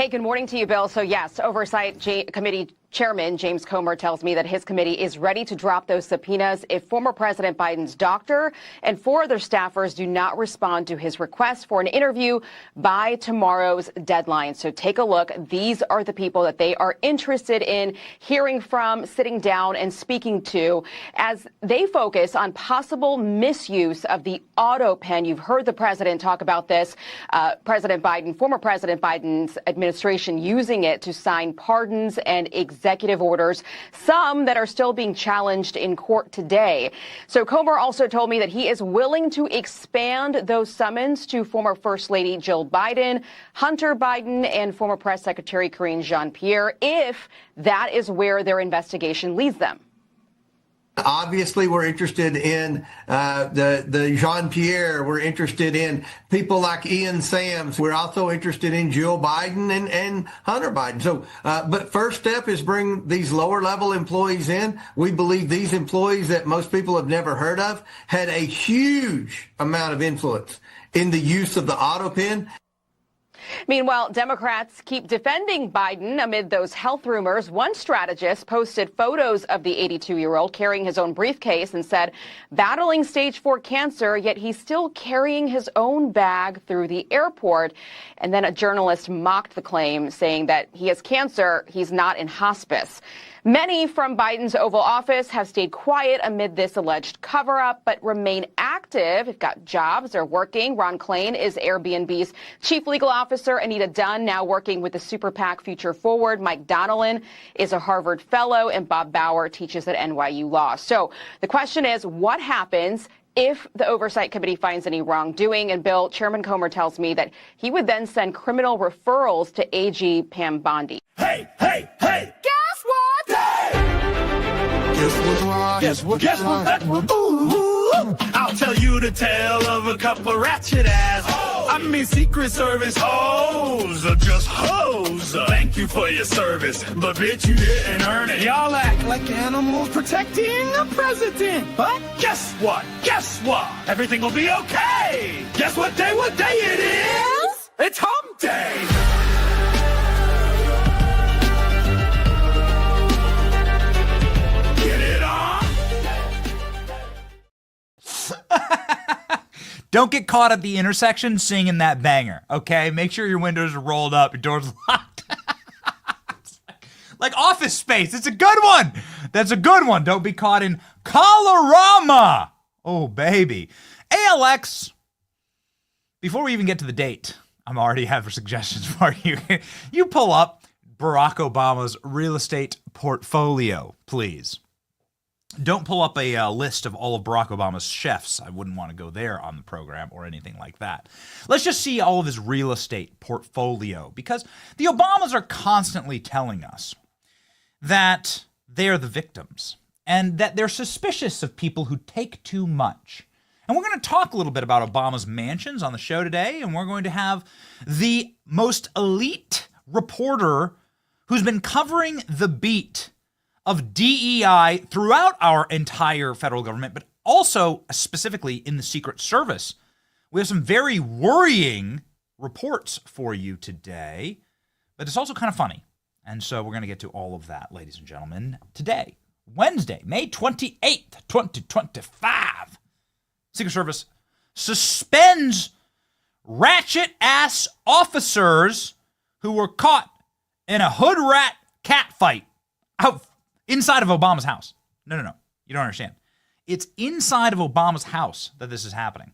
Hey, good morning to you, Bill. So, yes, Oversight Committee Chairman James Comer tells me that his committee is ready to drop those subpoenas if former President Biden's doctor and 4 other staffers do not respond to his request for an interview by tomorrow's deadline. So take a look. These are the people that they are interested in hearing from, sitting down and speaking to as they focus on possible misuse of the auto pen. You've heard the president talk about this. Former President Biden's administration using it to sign pardons and executive orders, some that are still being challenged in court today. So Comer also told me that he is willing to expand those summons to former First Lady Jill Biden, Hunter Biden, and former Press Secretary Karine Jean-Pierre if that is where their investigation leads them. Obviously, we're interested in the Jean-Pierre. We're interested in people like Ian Sams. We're also interested in Jill Biden and Hunter Biden. So, but first step is bring these lower level employees in. We believe these employees that most people have never heard of had a huge amount of influence in the use of the auto pen. Meanwhile, Democrats keep defending Biden amid those health rumors. One strategist posted photos of the 82-year-old carrying his own briefcase and said, battling stage 4 cancer, yet he's still carrying his own bag through the airport. And then a journalist mocked the claim, saying that he has cancer, he's not in hospice. Many from Biden's Oval Office have stayed quiet amid this alleged cover-up, but remain active. They've got jobs, they're working. Ron Klain is Airbnb's chief legal officer. Anita Dunn now working with the super PAC Future Forward. Mike Donnellan is a Harvard fellow, and Bob Bauer teaches at NYU Law. So the question is, what happens if the Oversight Committee finds any wrongdoing? And Bill, Chairman Comer tells me that he would then send criminal referrals to AG Pam Bondi. Hey, hey, hey! Guess what? Guess what? Ooh, I'll tell you the tale of a couple ratchet ass. I mean, Secret Service hoes are just hoes. Thank you for your service, but bitch, you didn't earn it. Y'all act like animals protecting a president. But guess what? Guess what? Everything will be okay. Guess what day it is? It's hump day. Don't get caught at the intersection singing that banger, okay? Make sure your windows are rolled up, your doors locked. Like Office Space, it's a good one. That's a good one. Don't be caught in Colorama. Oh, baby. Alex, before we even get to the date, I'm already having suggestions for you. You pull up Barack Obama's real estate portfolio, please. Don't pull up a list of all of Barack Obama's chefs. I wouldn't want to go there on the program or anything like that. Let's just see all of his real estate portfolio, because the Obamas are constantly telling us that they're the victims and that they're suspicious of people who take too much. And we're going to talk a little bit about Obama's mansions on the show today, and we're going to have the most elite reporter who's been covering the beat of DEI throughout our entire federal government, but also specifically in the Secret Service. We have some very worrying reports for you today, but it's also kind of funny. And so we're going to get to all of that, ladies and gentlemen, today, Wednesday, May 28th, 2025. Secret Service suspends ratchet-ass officers who were caught in a hood rat catfight out inside of Obama's house. No. You don't understand. It's inside of Obama's house that this is happening.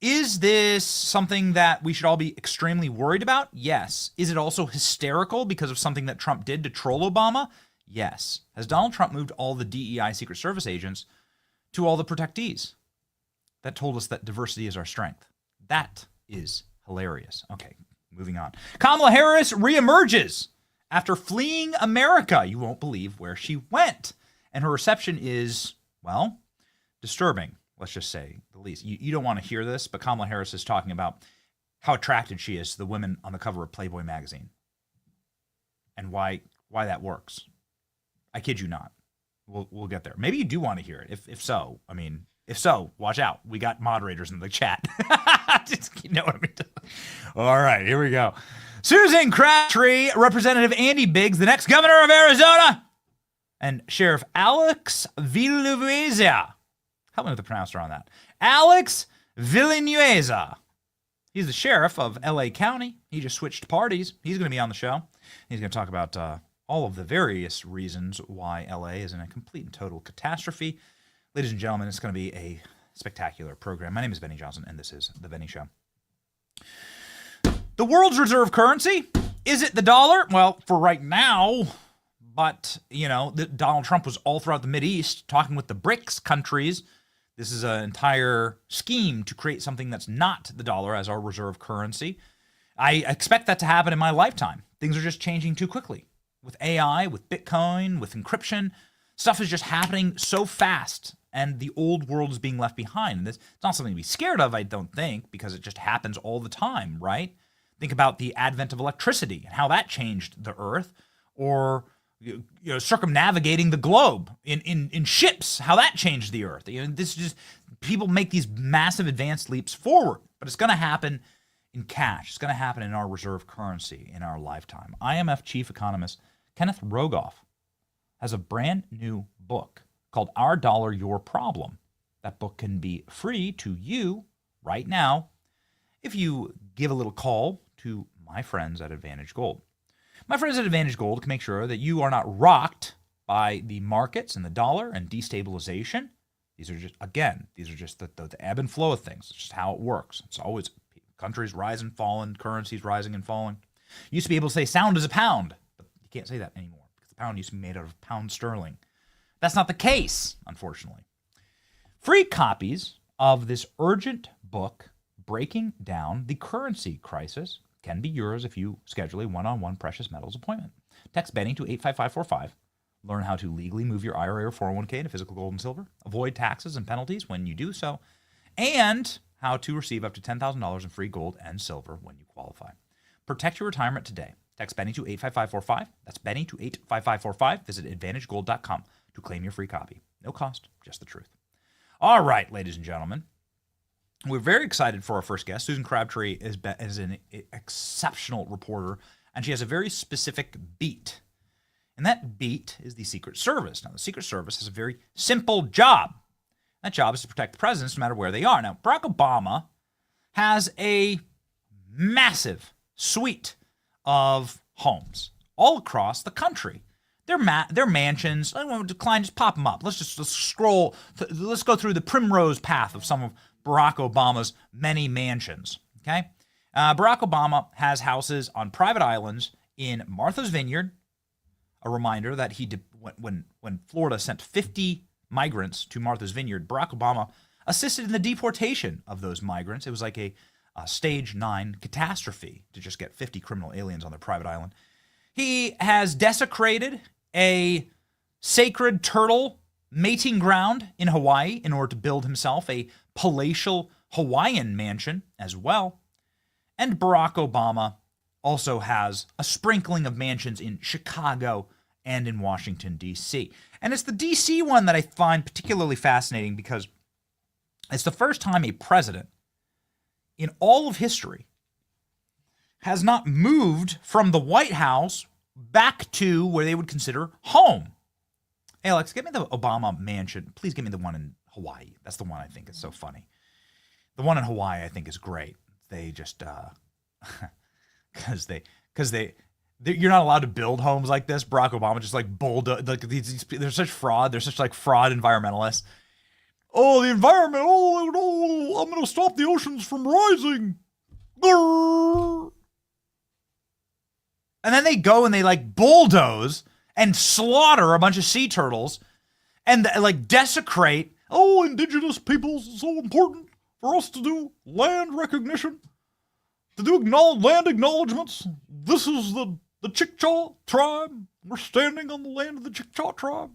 Is this something that we should all be extremely worried about? Yes. Is it also hysterical because of something that Trump did to troll Obama? Yes. Has Donald Trump moved all the DEI Secret Service agents to all the protectees? That told us that diversity is our strength. That is hilarious. Okay, moving on. Kamala Harris reemerges after fleeing America. You won't believe where she went. And her reception is, well, disturbing, let's just say the least. You don't want to hear this, but Kamala Harris is talking about how attracted she is to the women on the cover of Playboy magazine and why that works. I kid you not. We'll get there. Maybe you do want to hear it. If so, watch out. We got moderators in the chat. You know what I mean? All right, here we go. Susan Crabtree, Representative Andy Biggs, the next governor of Arizona, and Sheriff Alex Villanueva. Help me with the pronouncer on that. Alex Villanueva. He's the sheriff of LA County. He just switched parties. He's going to be on the show. He's going to talk about all of the various reasons why LA is in a complete and total catastrophe. Ladies and gentlemen, it's going to be a spectacular program. My name is Benny Johnson, and this is The Benny Show. The world's reserve currency, is it the dollar? Well, for right now, but, Donald Trump was all throughout the Mideast talking with the BRICS countries. This is an entire scheme to create something that's not the dollar as our reserve currency. I expect that to happen in my lifetime. Things are just changing too quickly. With AI, with Bitcoin, with encryption, stuff is just happening so fast, and the old world is being left behind. And it's not something to be scared of, I don't think, because it just happens all the time, right? Think about the advent of electricity and how that changed the earth, or circumnavigating the globe in ships, how that changed the earth. This is just, people make these massive advanced leaps forward, but it's going to happen in cash. It's going to happen in our reserve currency in our lifetime. IMF chief economist Kenneth Rogoff has a brand new book called Our Dollar, Your Problem. That book can be free to you right now if you give a little call to my friends at Advantage Gold. My friends at Advantage Gold can make sure that you are not rocked by the markets and the dollar and destabilization. These are just the ebb and flow of things. It's just how it works. It's always countries rise and fall, and currencies rising and falling. You used to be able to say sound as a pound, but you can't say that anymore because the pound used to be made out of pound sterling. That's not the case, unfortunately. Free copies of this urgent book breaking down the currency crisis can be yours if you schedule a one-on-one precious metals appointment. Text Benny to 85545. Learn how to legally move your IRA or 401k into physical gold and silver. Avoid taxes and penalties when you do so. And how to receive up to $10,000 in free gold and silver when you qualify. Protect your retirement today. Text Benny to 85545. That's Benny to 85545. Visit AdvantageGold.com to claim your free copy. No cost, just the truth. All right, ladies and gentlemen. We're very excited for our first guest. Susan Crabtree is an exceptional reporter, and she has a very specific beat. And that beat is the Secret Service. Now, the Secret Service has a very simple job. That job is to protect the presidents no matter where they are. Now, Barack Obama has a massive suite of homes all across the country. They're mansions. I won't decline, just pop them up. Let's scroll. Let's go through the primrose path of some of Barack Obama's many mansions. Okay, Barack Obama has houses on private islands in Martha's Vineyard. A reminder that when Florida sent 50 migrants to Martha's Vineyard, Barack Obama assisted in the deportation of those migrants. It was like a stage 9 catastrophe to just get 50 criminal aliens on their private island. He has desecrated a sacred turtle mating ground in Hawaii in order to build himself a palatial Hawaiian mansion as well. And Barack Obama also has a sprinkling of mansions in Chicago and in Washington, D.C. And it's the D.C. one that I find particularly fascinating because it's the first time a president in all of history has not moved from the White House back to where they would consider home. Hey, Alex, give me the Obama mansion. Please give me the one in Hawaii. That's the one I think is so funny. The one in Hawaii I think is great. They just, because you're not allowed to build homes like this. Barack Obama just like bulldoze, like they're such fraud. They're such like fraud environmentalists. Oh, the environment. Oh, no, I'm going to stop the oceans from rising. Grrr. And then they go and they like bulldoze and slaughter a bunch of sea turtles and like desecrate. Oh, indigenous peoples is so important for us to do land recognition, to do land acknowledgements. This is the Chickasaw tribe. We're standing on the land of the Chickasaw tribe.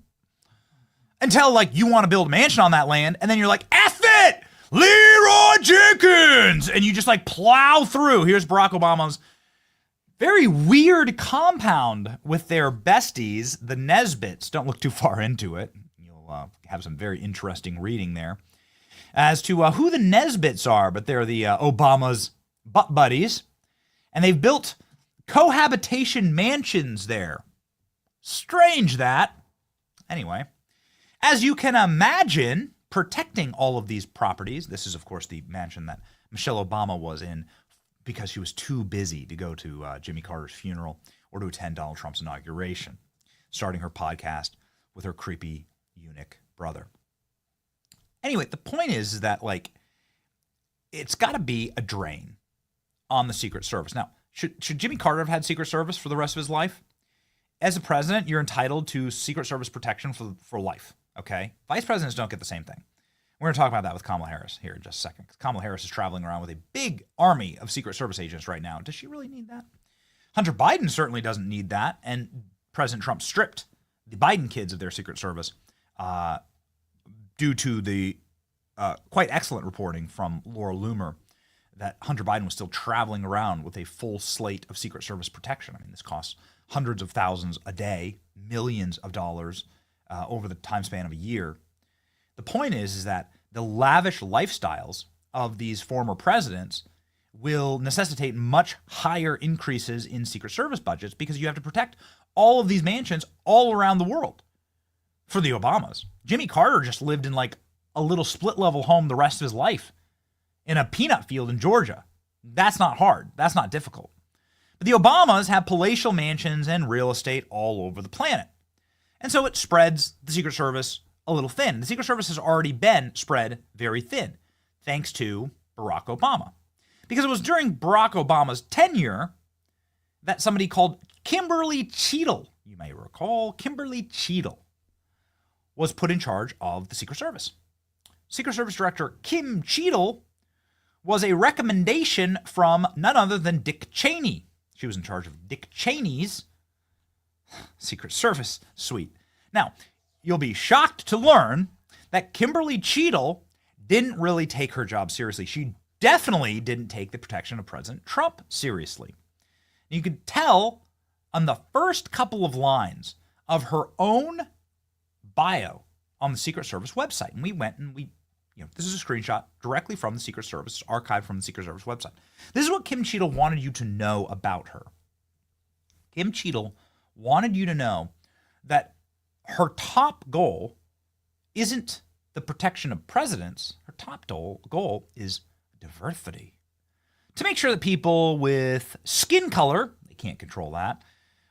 Until like you want to build a mansion on that land, and then you're like, F it! Leroy Jenkins! And you just like plow through. Here's Barack Obama's very weird compound with their besties, the Nesbitts. Don't look too far into it. You'll have some very interesting reading there as to who the Nesbitts are, but they're the Obama's butt buddies. And they've built cohabitation mansions there. Strange that. Anyway, as you can imagine, protecting all of these properties, this is, of course, the mansion that Michelle Obama was in because she was too busy to go to Jimmy Carter's funeral or to attend Donald Trump's inauguration, starting her podcast with her creepy eunuch brother. Anyway, the point is that, like, it's got to be a drain on the Secret Service. Now, should Jimmy Carter have had Secret Service for the rest of his life? As a president, you're entitled to Secret Service protection for life, okay? Vice presidents don't get the same thing. We're going to talk about that with Kamala Harris here in just a second. Kamala Harris is traveling around with a big army of Secret Service agents right now. Does she really need that? Hunter Biden certainly doesn't need that, and President Trump stripped the Biden kids of their Secret Service due to the quite excellent reporting from Laura Loomer that Hunter Biden was still traveling around with a full slate of Secret Service protection. I mean, this costs hundreds of thousands a day, millions of dollars over the time span of a year. The point is that the lavish lifestyles of these former presidents will necessitate much higher increases in Secret Service budgets because you have to protect all of these mansions all around the world. For the Obamas, Jimmy Carter just lived in like a little split-level home the rest of his life in a peanut field in Georgia. That's not hard. That's not difficult. But the Obamas have palatial mansions and real estate all over the planet. And so it spreads the Secret Service a little thin. The Secret Service has already been spread very thin, thanks to Barack Obama. Because it was during Barack Obama's tenure that somebody called Kimberly Cheadle, you may recall, Kimberly Cheadle, was put in charge of the Secret Service. Secret Service Director Kim Cheadle was a recommendation from none other than Dick Cheney. She was in charge of Dick Cheney's Secret Service suite. Now, you'll be shocked to learn that Kimberly Cheadle didn't really take her job seriously. She definitely didn't take the protection of President Trump seriously. You could tell on the first couple of lines of her own bio on the Secret Service website. And we went and this is a screenshot directly from the Secret Service, archived from the Secret Service website. This is what Kim Cheadle wanted you to know about her. Kim Cheadle wanted you to know that her top goal isn't the protection of presidents. Her top goal is diversity. To make sure that people with skin color, they can't control that,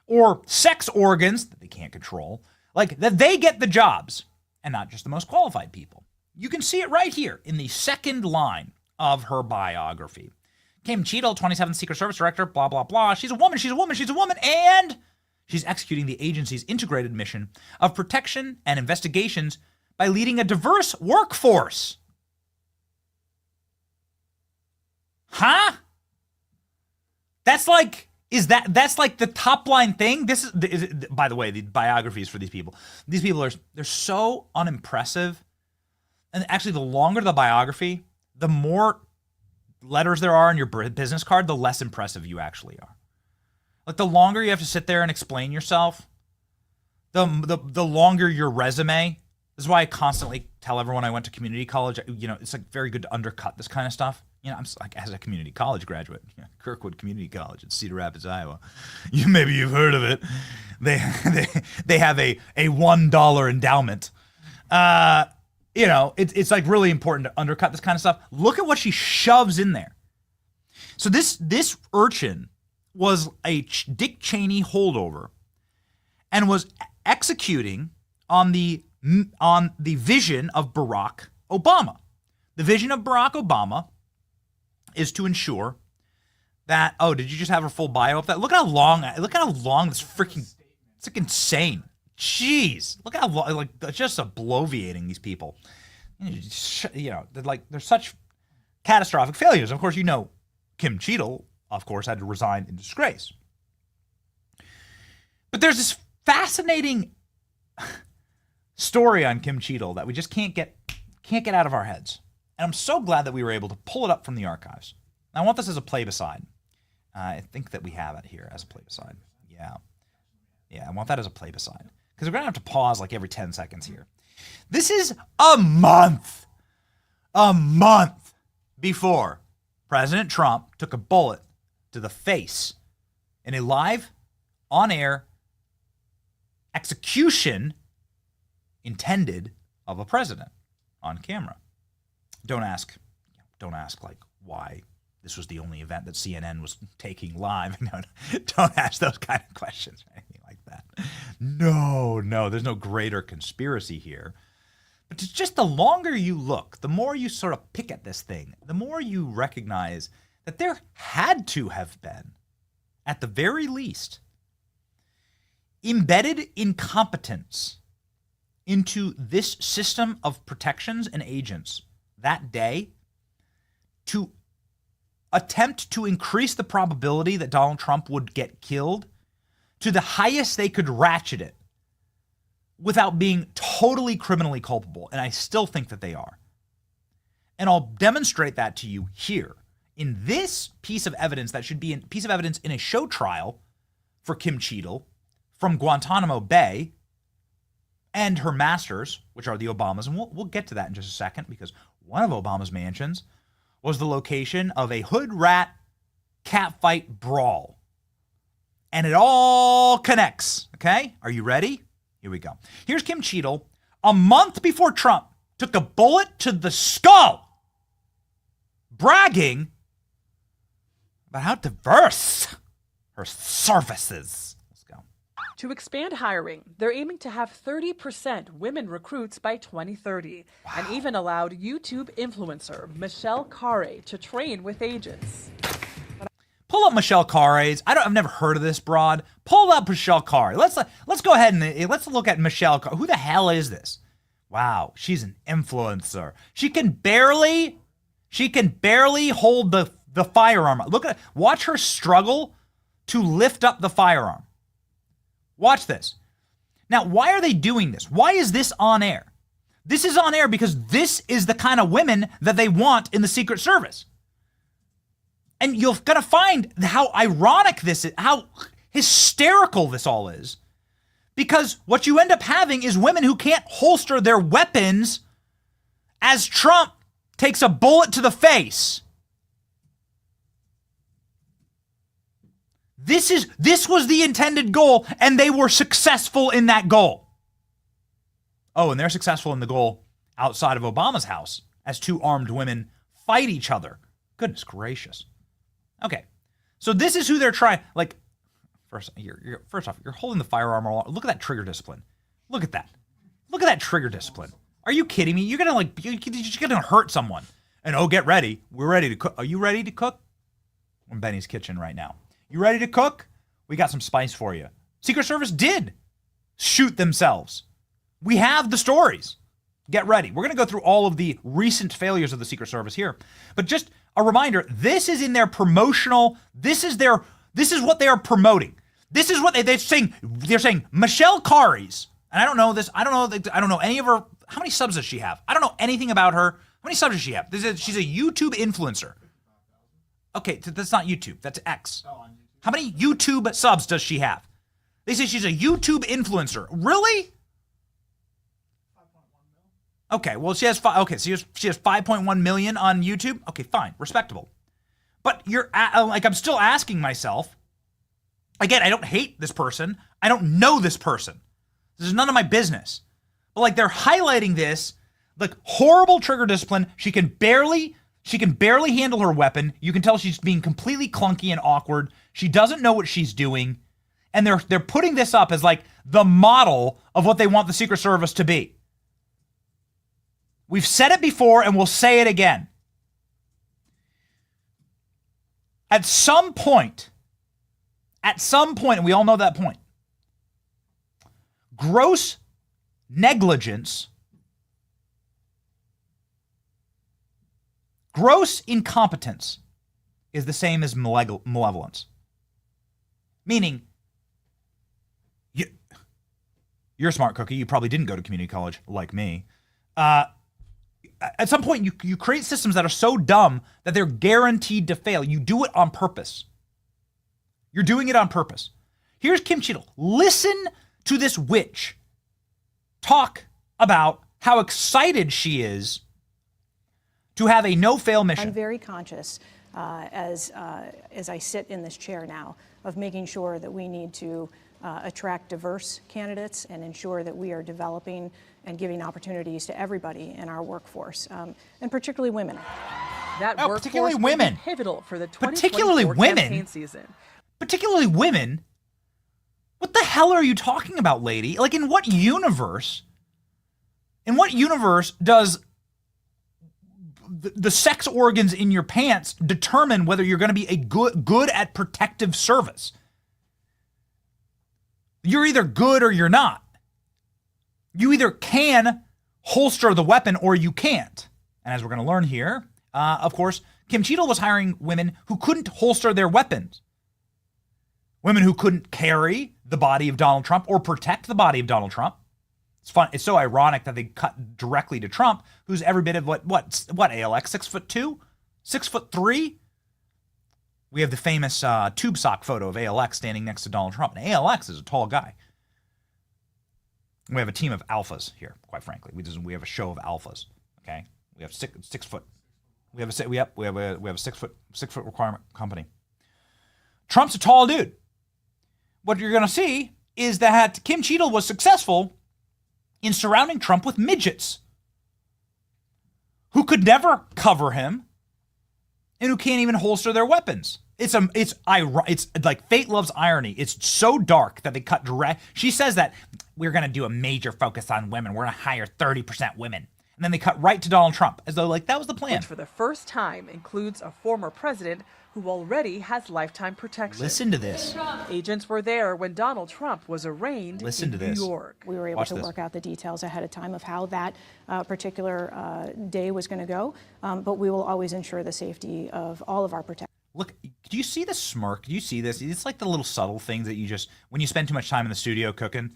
or sex organs that they can't control, like that they get the jobs and not just the most qualified people. You can see it right here in the second line of her biography. Kim Cheadle, 27th Secret Service Director, blah, blah, blah. She's a woman, and she's executing the agency's integrated mission of protection and investigations by leading a diverse workforce. Huh? That's like the top line thing. This is, by the way, the biographies for these people. These people they're so unimpressive. And actually, the longer the biography, the more letters there are on your business card, the less impressive you actually are. Like, the longer you have to sit there and explain yourself, the longer your resume. This is why I constantly tell everyone I went to community college, it's like very good to undercut this kind of stuff. I'm like, as a community college graduate, Kirkwood Community College in Cedar Rapids, Iowa. Maybe you've heard of it. They have a $1 endowment. It's like really important to undercut this kind of stuff. Look at what she shoves in there. So this urchin was a Dick Cheney holdover and was executing on the vision of Barack Obama. The vision of Barack Obama is to ensure that, did you just have her full bio up there? Look how long this freaking, it's like insane. Jeez, look how long, like, just bloviating these people. They're such catastrophic failures. Of course, Kim Cheadle, of course, had to resign in disgrace. But there's this fascinating story on Kim Cheadle that we just can't get out of our heads. And I'm so glad that we were able to pull it up from the archives. I want this as a play-beside. I think that we have it here as a play-beside. Yeah, I want that as a play-beside. Because we're going to have to pause like every 10 seconds here. This is a month before President Trump took a bullet to the face in a live, on-air execution intended of a president on camera. Don't ask like why this was the only event that CNN was taking live. No, don't ask those kind of questions or anything like that. No, there's no greater conspiracy here. But just the longer you look, the more you sort of pick at this thing, the more you recognize that there had to have been, at the very least, embedded incompetence into this system of protections and agents that day to attempt to increase the probability that Donald Trump would get killed to the highest they could ratchet it without being totally criminally culpable. And I still think that they are. And I'll demonstrate that to you here in this piece of evidence that should be a piece of evidence in a show trial for Kim Cheadle from Guantanamo Bay and her masters, which are the Obamas. And we'll get to that in just a second, because one of Obama's mansions was the location of a hood rat catfight brawl. And it all connects, okay? Are you ready? Here we go. Here's Kim Cheadle a month before Trump took a bullet to the skull, bragging about how diverse her services. Let's go. To expand hiring, they're aiming to have 30% women recruits by 2030, and even allowed YouTube influencer Michelle Khare to train with agents. Pull up Michelle Khare's. I've never heard of this broad. Pull up Michelle Khare. Let's go ahead and let's look at Michelle Khare. Who the hell is this? Wow, she's an influencer. She can barely hold the firearm. Watch her struggle to lift up the firearm. Watch this. Now, why are they doing this? Why is this on air? This is on air because this is the kind of women that they want in the Secret Service. And you're going to find how ironic this is, how hysterical this all is. Because what you end up having is women who can't holster their weapons as Trump takes a bullet to the face. This was the intended goal, and they were successful in that goal. Oh, and they're successful in the goal outside of Obama's house as two armed women fight each other. Goodness gracious. Okay, so this is who they're trying. Like, first off, you're holding the firearm. Look at that trigger discipline. Look at that. Look at that trigger discipline. Are you kidding me? You're gonna hurt someone. And oh, get ready. We're ready to cook. Are you ready to cook? We're in Benny's kitchen right now. You ready to cook? We got some spice for you. Secret Service did shoot themselves. We have the stories. Get ready. We're going to go through all of the recent failures of the Secret Service here. But just a reminder, this is in their promotional, this is what they are promoting. This is what they're saying. They're saying Michelle Khare's, and I don't know this, I don't know any of her, how many subs does she have? I don't know anything about her. How many subs does she have? She's a YouTube influencer. Okay, that's not YouTube, that's X. How many YouTube subs does she have? They say she's a YouTube influencer. Really? Okay, well, she has she has 5.1 million on YouTube. Okay, fine, respectable. But I'm still asking myself. Again, I don't hate this person. I don't know this person. This is none of my business. But like, they're highlighting this like horrible trigger discipline. She can barely handle her weapon. You can tell she's being completely clunky and awkward. She doesn't know what she's doing, and they're putting this up as like the model of what they want the Secret Service to be. We've said it before, and we'll say it again. At some point, and we all know that point, gross negligence, gross incompetence is the same as malevolence. Meaning, you're a smart cookie. You probably didn't go to community college like me. At some point, you create systems that are so dumb that they're guaranteed to fail. You do it on purpose. You're doing it on purpose. Here's Kim Cheadle. Listen to this witch talk about how excited she is to have a no-fail mission. I'm very conscious as I sit in this chair now, of making sure that we need to attract diverse candidates and ensure that we are developing and giving opportunities to everybody in our workforce, and particularly women. That Oh, workforce particularly will women. be pivotal for the Particularly 2024 women? campaign season. Particularly women? What the hell are you talking about, lady? Like, in what universe does the sex organs in your pants determine whether you're going to be a good at protective service? You're either good or you're not. You either can holster the weapon or you can't. And as we're going to learn here, of course, Kim Cheadle was hiring women who couldn't holster their weapons. Women who couldn't carry the body of Donald Trump or protect the body of Donald Trump. It's fun. It's so ironic that they cut directly to Trump, who's every bit of what ALX, 6'2", 6'3". We have the famous tube sock photo of ALX standing next to Donald Trump. And ALX is a tall guy. We have a team of alphas here, quite frankly. We have a show of alphas. Okay, we have six foot. We have a 6 foot requirement company. Trump's a tall dude. What you're going to see is that Kim Cheadle was successful in surrounding Trump with midgets who could never cover him and who can't even holster their weapons. It's like fate loves irony. It's so dark that they cut direct. She says that we're going to do a major focus on women. We're going to hire 30% women. And then they cut right to Donald Trump as though like that was the plan. Which for the first time includes a former president who already has lifetime protection. Listen to this. Agents were there when Donald Trump was arraigned in New York. We were able to work out the details ahead of time of how that particular day was going to go, but we will always ensure the safety of all of our protectors. Look, do you see the smirk? Do you see this? It's like the little subtle things that you just, when you spend too much time in the studio cooking,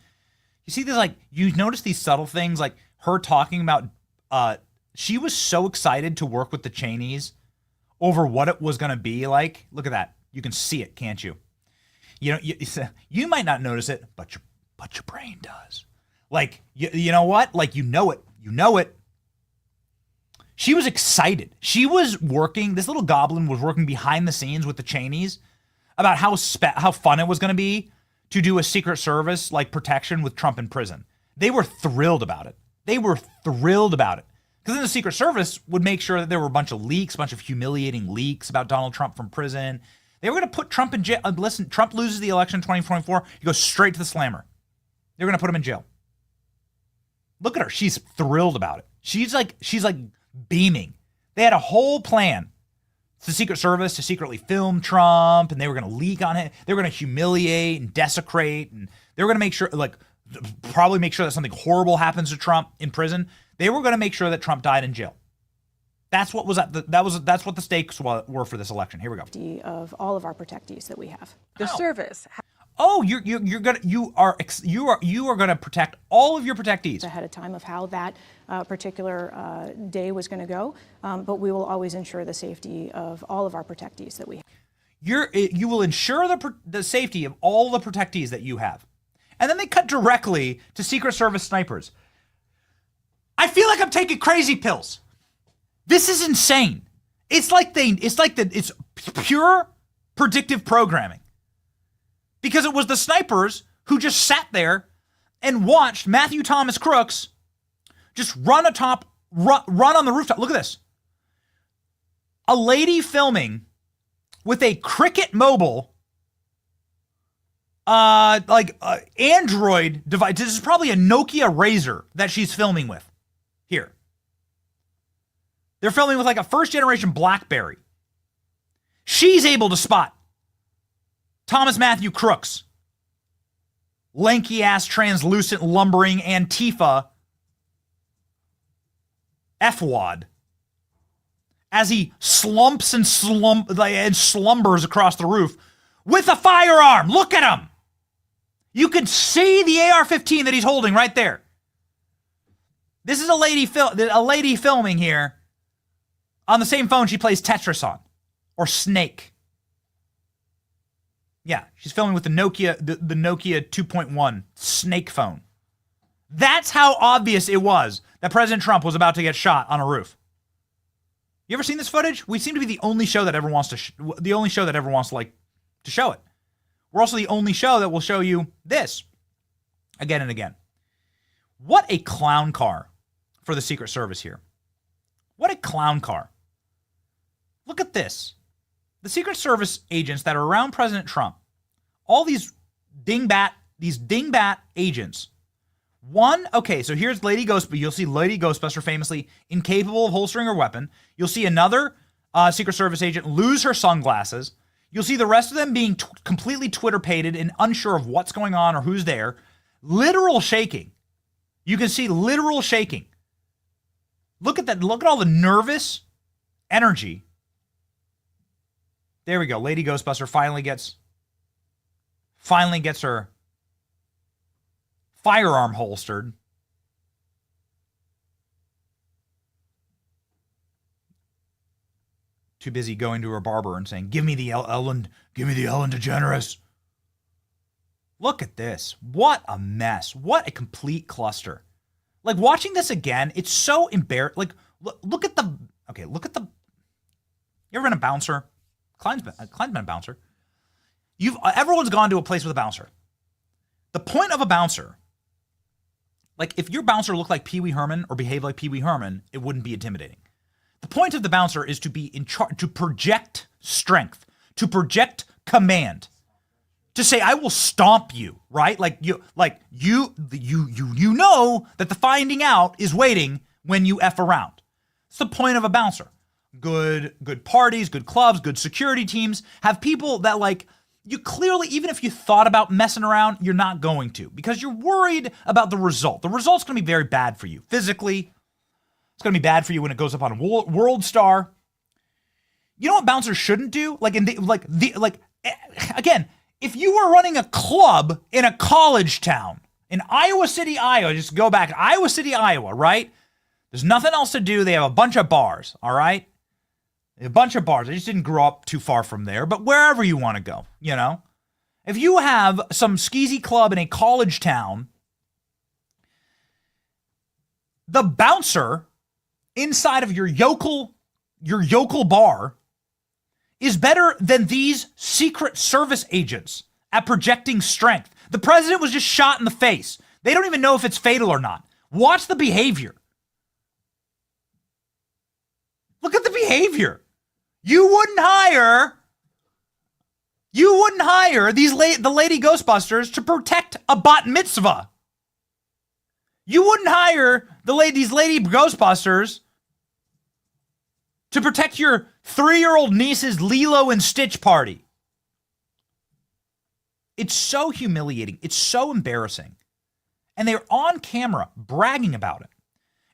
you see this, like, you notice these subtle things, like her talking about, she was so excited to work with the Cheneys over what it was going to be like. Look at that. You can see it, can't you? You know, you might not notice it, but your brain does. Like, you know what? Like, you know it. She was excited. She was working, this little goblin was working behind the scenes with the Cheneys about how fun it was going to be to do a Secret Service like protection with Trump in prison. They were thrilled about it. Because then the Secret Service would make sure that there were a bunch of leaks, a bunch of humiliating leaks about Donald Trump from prison. They were going to put Trump in jail. Listen, Trump loses the election in 2024. He goes straight to the slammer. They're going to put him in jail. Look at her. She's thrilled about it. She's like beaming. They had a whole plan. It's the Secret Service to secretly film Trump, and they were going to leak on it. They were going to humiliate and desecrate, and they were going to make sure, probably make sure that something horrible happens to Trump in prison. They were going to make sure that Trump died in jail. That's what was that's what the stakes were for this election. Here we go. Of all of our protectees that we have. The service. Oh, you are gonna protect all of your protectees ahead of time of how that particular day was going to go, but we will always ensure the safety of all of our protectees that we have. You will ensure the safety of all the protectees that you have, and then they cut directly to Secret Service snipers. I feel like I'm taking crazy pills. This is insane. It's pure predictive programming. Because it was the snipers who just sat there and watched Matthew Thomas Crooks just run on the rooftop. Look at this. A lady filming with a Cricket Mobile, Android device. This is probably a Nokia Razr that she's filming with. Here. They're filming with like a first generation BlackBerry. She's able to spot Thomas Matthew Crooks, lanky ass, translucent, lumbering Antifa F-wad, as he slumps and slumbers across the roof with a firearm. Look at him. You can see the AR-15 that he's holding right there. This is a lady filming here on the same phone she plays Tetris on, or Snake. Yeah, she's filming with the Nokia 2.1 Snake phone. That's how obvious it was that President Trump was about to get shot on a roof. You ever seen this footage? We seem to be the only show that ever wants to to show it. We're also the only show that will show you this again and again. What a clown car for the Secret Service here. What a clown car. Look at this. The Secret Service agents that are around President Trump, all these dingbat agents. One, okay, so here's Lady Ghostbuster. You'll see Lady Ghostbuster famously incapable of holstering her weapon. You'll see another Secret Service agent lose her sunglasses. You'll see the rest of them being completely Twitter-pated and unsure of what's going on or who's there. Literal shaking. You can see literal shaking. Look at that. Look at all the nervous energy. There we go. Lady Ghostbuster finally gets her firearm holstered. Too busy going to her barber and saying, give me the Ellen DeGeneres. Look at this. What a mess. What a complete cluster. Like, watching this again, it's so embarrassing. Like, look at the, you ever been a bouncer? Klein's been a bouncer. Everyone's gone to a place with a bouncer. The point of a bouncer, like, if your bouncer looked like Pee Wee Herman or behaved like Pee Wee Herman, it wouldn't be intimidating. The point of the bouncer is to be in charge, to project strength, to project command, to say, I will stomp you, right? You know that the finding out is waiting when you F around. It's the point of a bouncer. Good parties, good clubs, good security teams have people that, like, you clearly, even if you thought about messing around, you're not going to, because you're worried about the result. The result's going to be very bad for you physically. It's going to be bad for you when it goes up on World Star. You know what bouncers shouldn't do? Again, if you were running a club in a college town in Iowa City, Iowa, just go back to Iowa City, Iowa, right? There's nothing else to do. They have a bunch of bars, all right? A bunch of bars. I just didn't grow up too far from there, but wherever you want to go, you know? If you have some skeezy club in a college town, the bouncer inside of your yokel bar is better than these Secret Service agents at projecting strength. The president was just shot in the face. They don't even know if it's fatal or not. Watch the behavior. Look at the behavior. You wouldn't hire the Lady Ghostbusters to protect a bat mitzvah. You wouldn't hire these Lady Ghostbusters to protect your 3-year-old niece's Lilo and Stitch party. It's so humiliating. It's so embarrassing. And they're on camera bragging about it.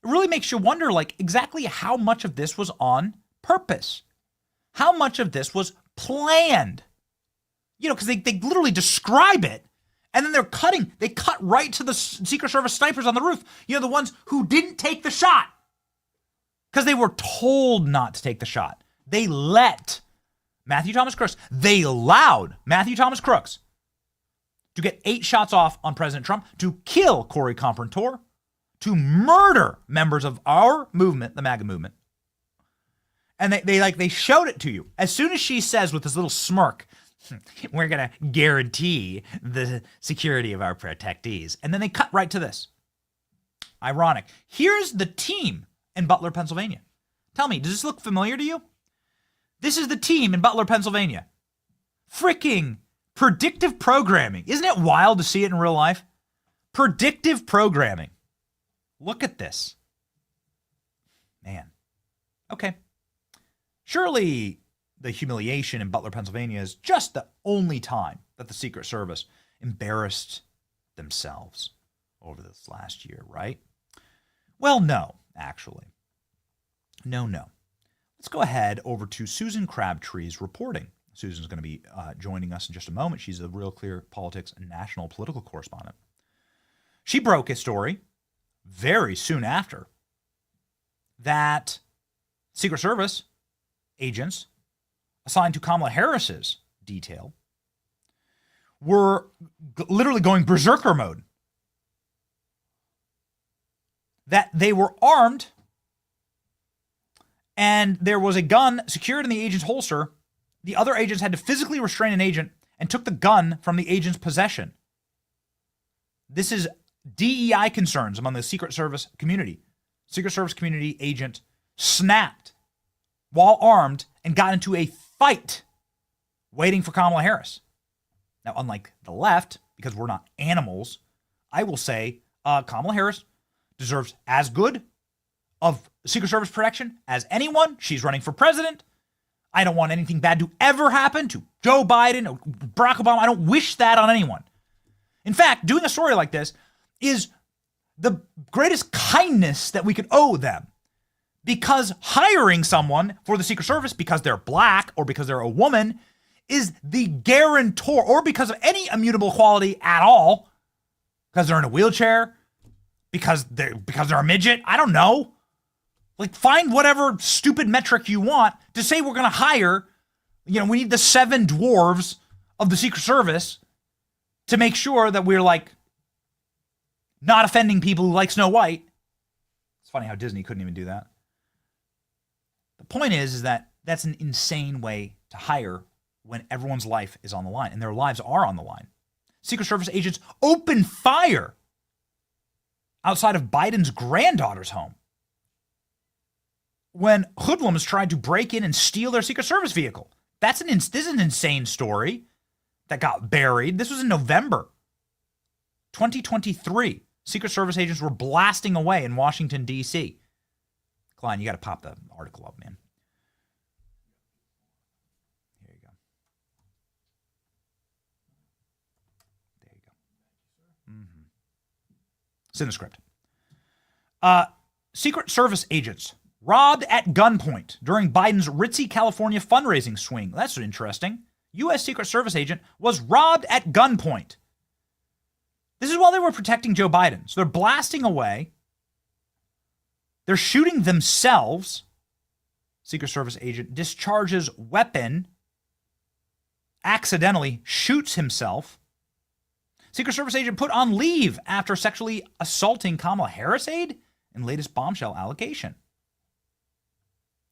It really makes you wonder, like, exactly how much of this was on purpose. How much of this was planned. You know, because they literally describe it, and then they cut right to the Secret Service snipers on the roof. You know, the ones who didn't take the shot. Because they were told not to take the shot. They allowed Matthew Thomas Crooks to get 8 shots off on President Trump, to kill Corey Comprentor, to murder members of our movement, the MAGA movement. And they showed it to you. As soon as she says with this little smirk, we're going to guarantee the security of our protectees. And then they cut right to this. Ironic. Here's the team in Butler, Pennsylvania. Tell me, does this look familiar to you? This is the team in Butler, Pennsylvania. Freaking predictive programming. Isn't it wild to see it in real life? Predictive programming. Look at this. Man. Okay. Surely the humiliation in Butler, Pennsylvania is just the only time that the Secret Service embarrassed themselves over this last year, right? Well, no, actually. No. Let's go ahead over to Susan Crabtree's reporting. Susan's going to be joining us in just a moment. She's a Real Clear Politics national political correspondent. She broke a story very soon after that Secret Service agents assigned to Kamala Harris's detail were literally going berserker mode. That they were armed and there was a gun secured in the agent's holster. The other agents had to physically restrain an agent and took the gun from the agent's possession. This is DEI concerns among the Secret Service community. Secret Service community agent snapped while armed and got into a fight waiting for Kamala Harris. Now, unlike the left, because we're not animals, I will say Kamala Harris deserves as good of Secret Service protection as anyone. She's running for president. I don't want anything bad to ever happen to Joe Biden or Barack Obama. I don't wish that on anyone. In fact, doing a story like this is the greatest kindness that we could owe them, because hiring someone for the Secret Service because they're black or because they're a woman is the guarantor, or because of any immutable quality at all, because they're in a wheelchair, because they're a midget. I don't know. Like, find whatever stupid metric you want to say we're going to hire, we need the 7 dwarves of the Secret Service to make sure that we're like not offending people who like Snow White. It's funny how Disney couldn't even do that. The point is that that's an insane way to hire when everyone's life is on the line, and their lives are on the line. Secret Service agents open fire outside of Biden's granddaughter's home when hoodlums tried to break in and steal their Secret Service vehicle. This is an insane story that got buried. This was in November 2023. Secret Service agents were blasting away in Washington, D.C. Klein, you got to pop the article up, man. Here you go. There you go. Mm-hmm. It's in the script. Secret Service agents robbed at gunpoint during Biden's ritzy California fundraising swing. That's interesting. U.S. Secret Service agent was robbed at gunpoint. This is while they were protecting Joe Biden. So they're blasting away. They're shooting themselves. Secret Service agent discharges weapon, accidentally shoots himself. Secret Service agent put on leave after sexually assaulting Kamala Harris aide in latest bombshell allegation.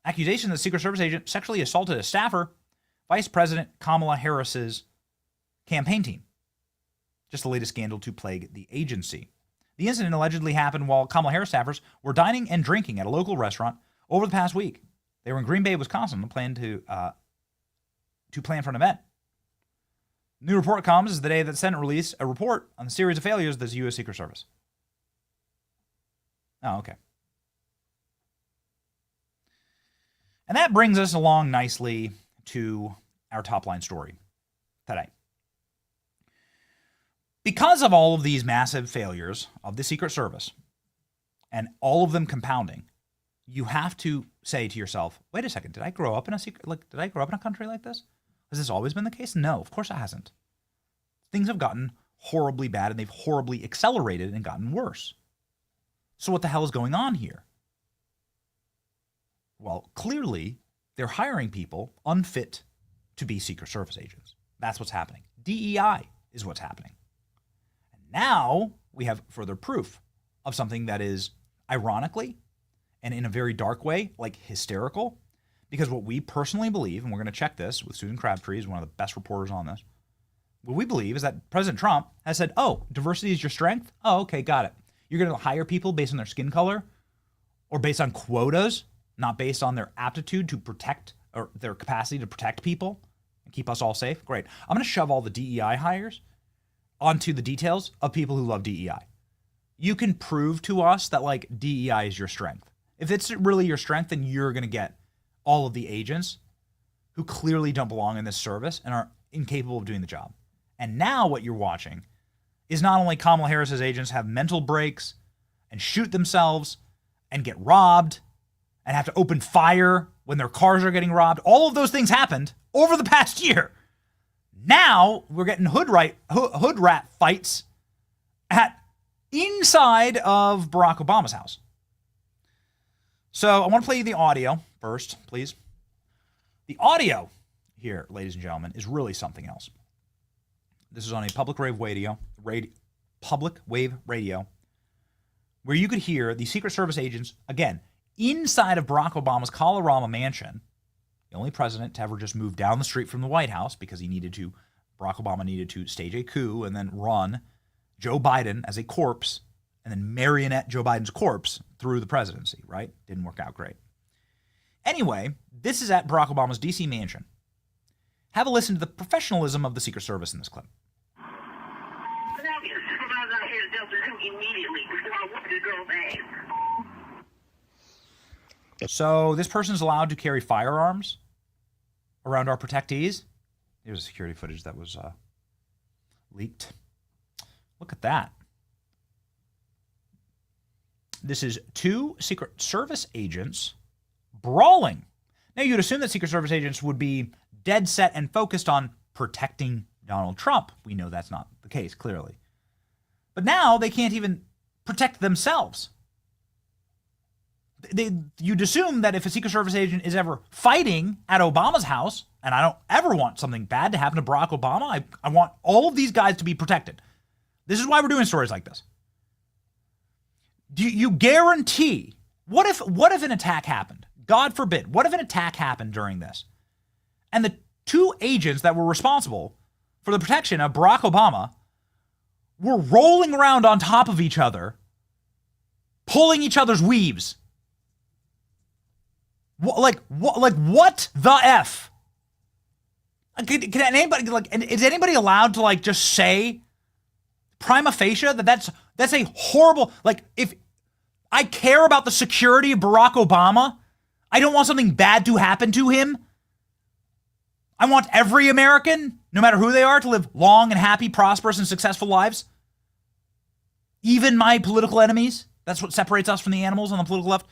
Accusation that Secret Service agent sexually assaulted a staffer, Vice President Kamala Harris's campaign team. Just the latest scandal to plague the agency. The incident allegedly happened while Kamala Harris staffers were dining and drinking at a local restaurant over the past week. They were in Green Bay, Wisconsin, and planned to plan for an event. New report comes as the day that the Senate released a report on the series of failures of the U.S. Secret Service. Oh, okay. And that brings us along nicely to our top line story today. Because of all of these massive failures of the Secret Service, and all of them compounding, you have to say to yourself, wait a second, did I grow up in a country like this? Has this always been the case? No, of course it hasn't. Things have gotten horribly bad, and they've horribly accelerated and gotten worse. So what the hell is going on here? Well, clearly, they're hiring people unfit to be Secret Service agents. That's what's happening. DEI is what's happening. And now we have further proof of something that is, ironically, and in a very dark way, like hysterical, because what we personally believe, and we're going to check this with Susan Crabtree, who's one of the best reporters on this, what we believe is that President Trump has said, oh, diversity is your strength? Oh, okay, got it. You're going to hire people based on their skin color or based on quotas, not based on their aptitude to protect or their capacity to protect people and keep us all safe. Great. I'm going to shove all the DEI hires onto the details of people who love DEI. You can prove to us that like DEI is your strength. If it's really your strength, then you're going to get all of the agents who clearly don't belong in this service and are incapable of doing the job. And now what you're watching is not only Kamala Harris's agents have mental breaks and shoot themselves and get robbed and have to open fire when their cars are getting robbed. All of those things happened over the past year. Now we're getting hood rat fights inside of Barack Obama's house. So I want to play you the audio first, please. The audio here, ladies and gentlemen, is really something else. This is on a public wave radio, where you could hear the Secret Service agents, again, inside of Barack Obama's Colorado mansion, the only president to ever just move down the street from the White House because Barack Obama needed to stage a coup and then run Joe Biden as a corpse and then marionette Joe Biden's corpse through the presidency, right? Didn't work out great. Anyway, this is at Barack Obama's D.C. mansion. Have a listen to the professionalism of the Secret Service in this clip. So this person's allowed to carry firearms around our protectees. Here's security footage that was leaked. Look at that. This is 2 Secret Service agents brawling. Now, you'd assume that Secret Service agents would be dead set and focused on protecting Donald Trump. We know that's not the case, clearly. But now they can't even protect themselves. You'd assume that if a Secret Service agent is ever fighting at Obama's house, and I don't ever want something bad to happen to Barack Obama, I want all of these guys to be protected. This is why we're doing stories like this. Do you guarantee, what if an attack happened? God forbid, what if an attack happened during this? And the 2 agents that were responsible for the protection of Barack Obama were rolling around on top of each other, pulling each other's weaves. What the F? Can anybody, is anybody allowed to just say prima facie that's a horrible, if I care about the security of Barack Obama, I don't want something bad to happen to him. I want every American, no matter who they are, to live long and happy, prosperous, and successful lives. Even my political enemies. That's what separates us from the animals on the political left.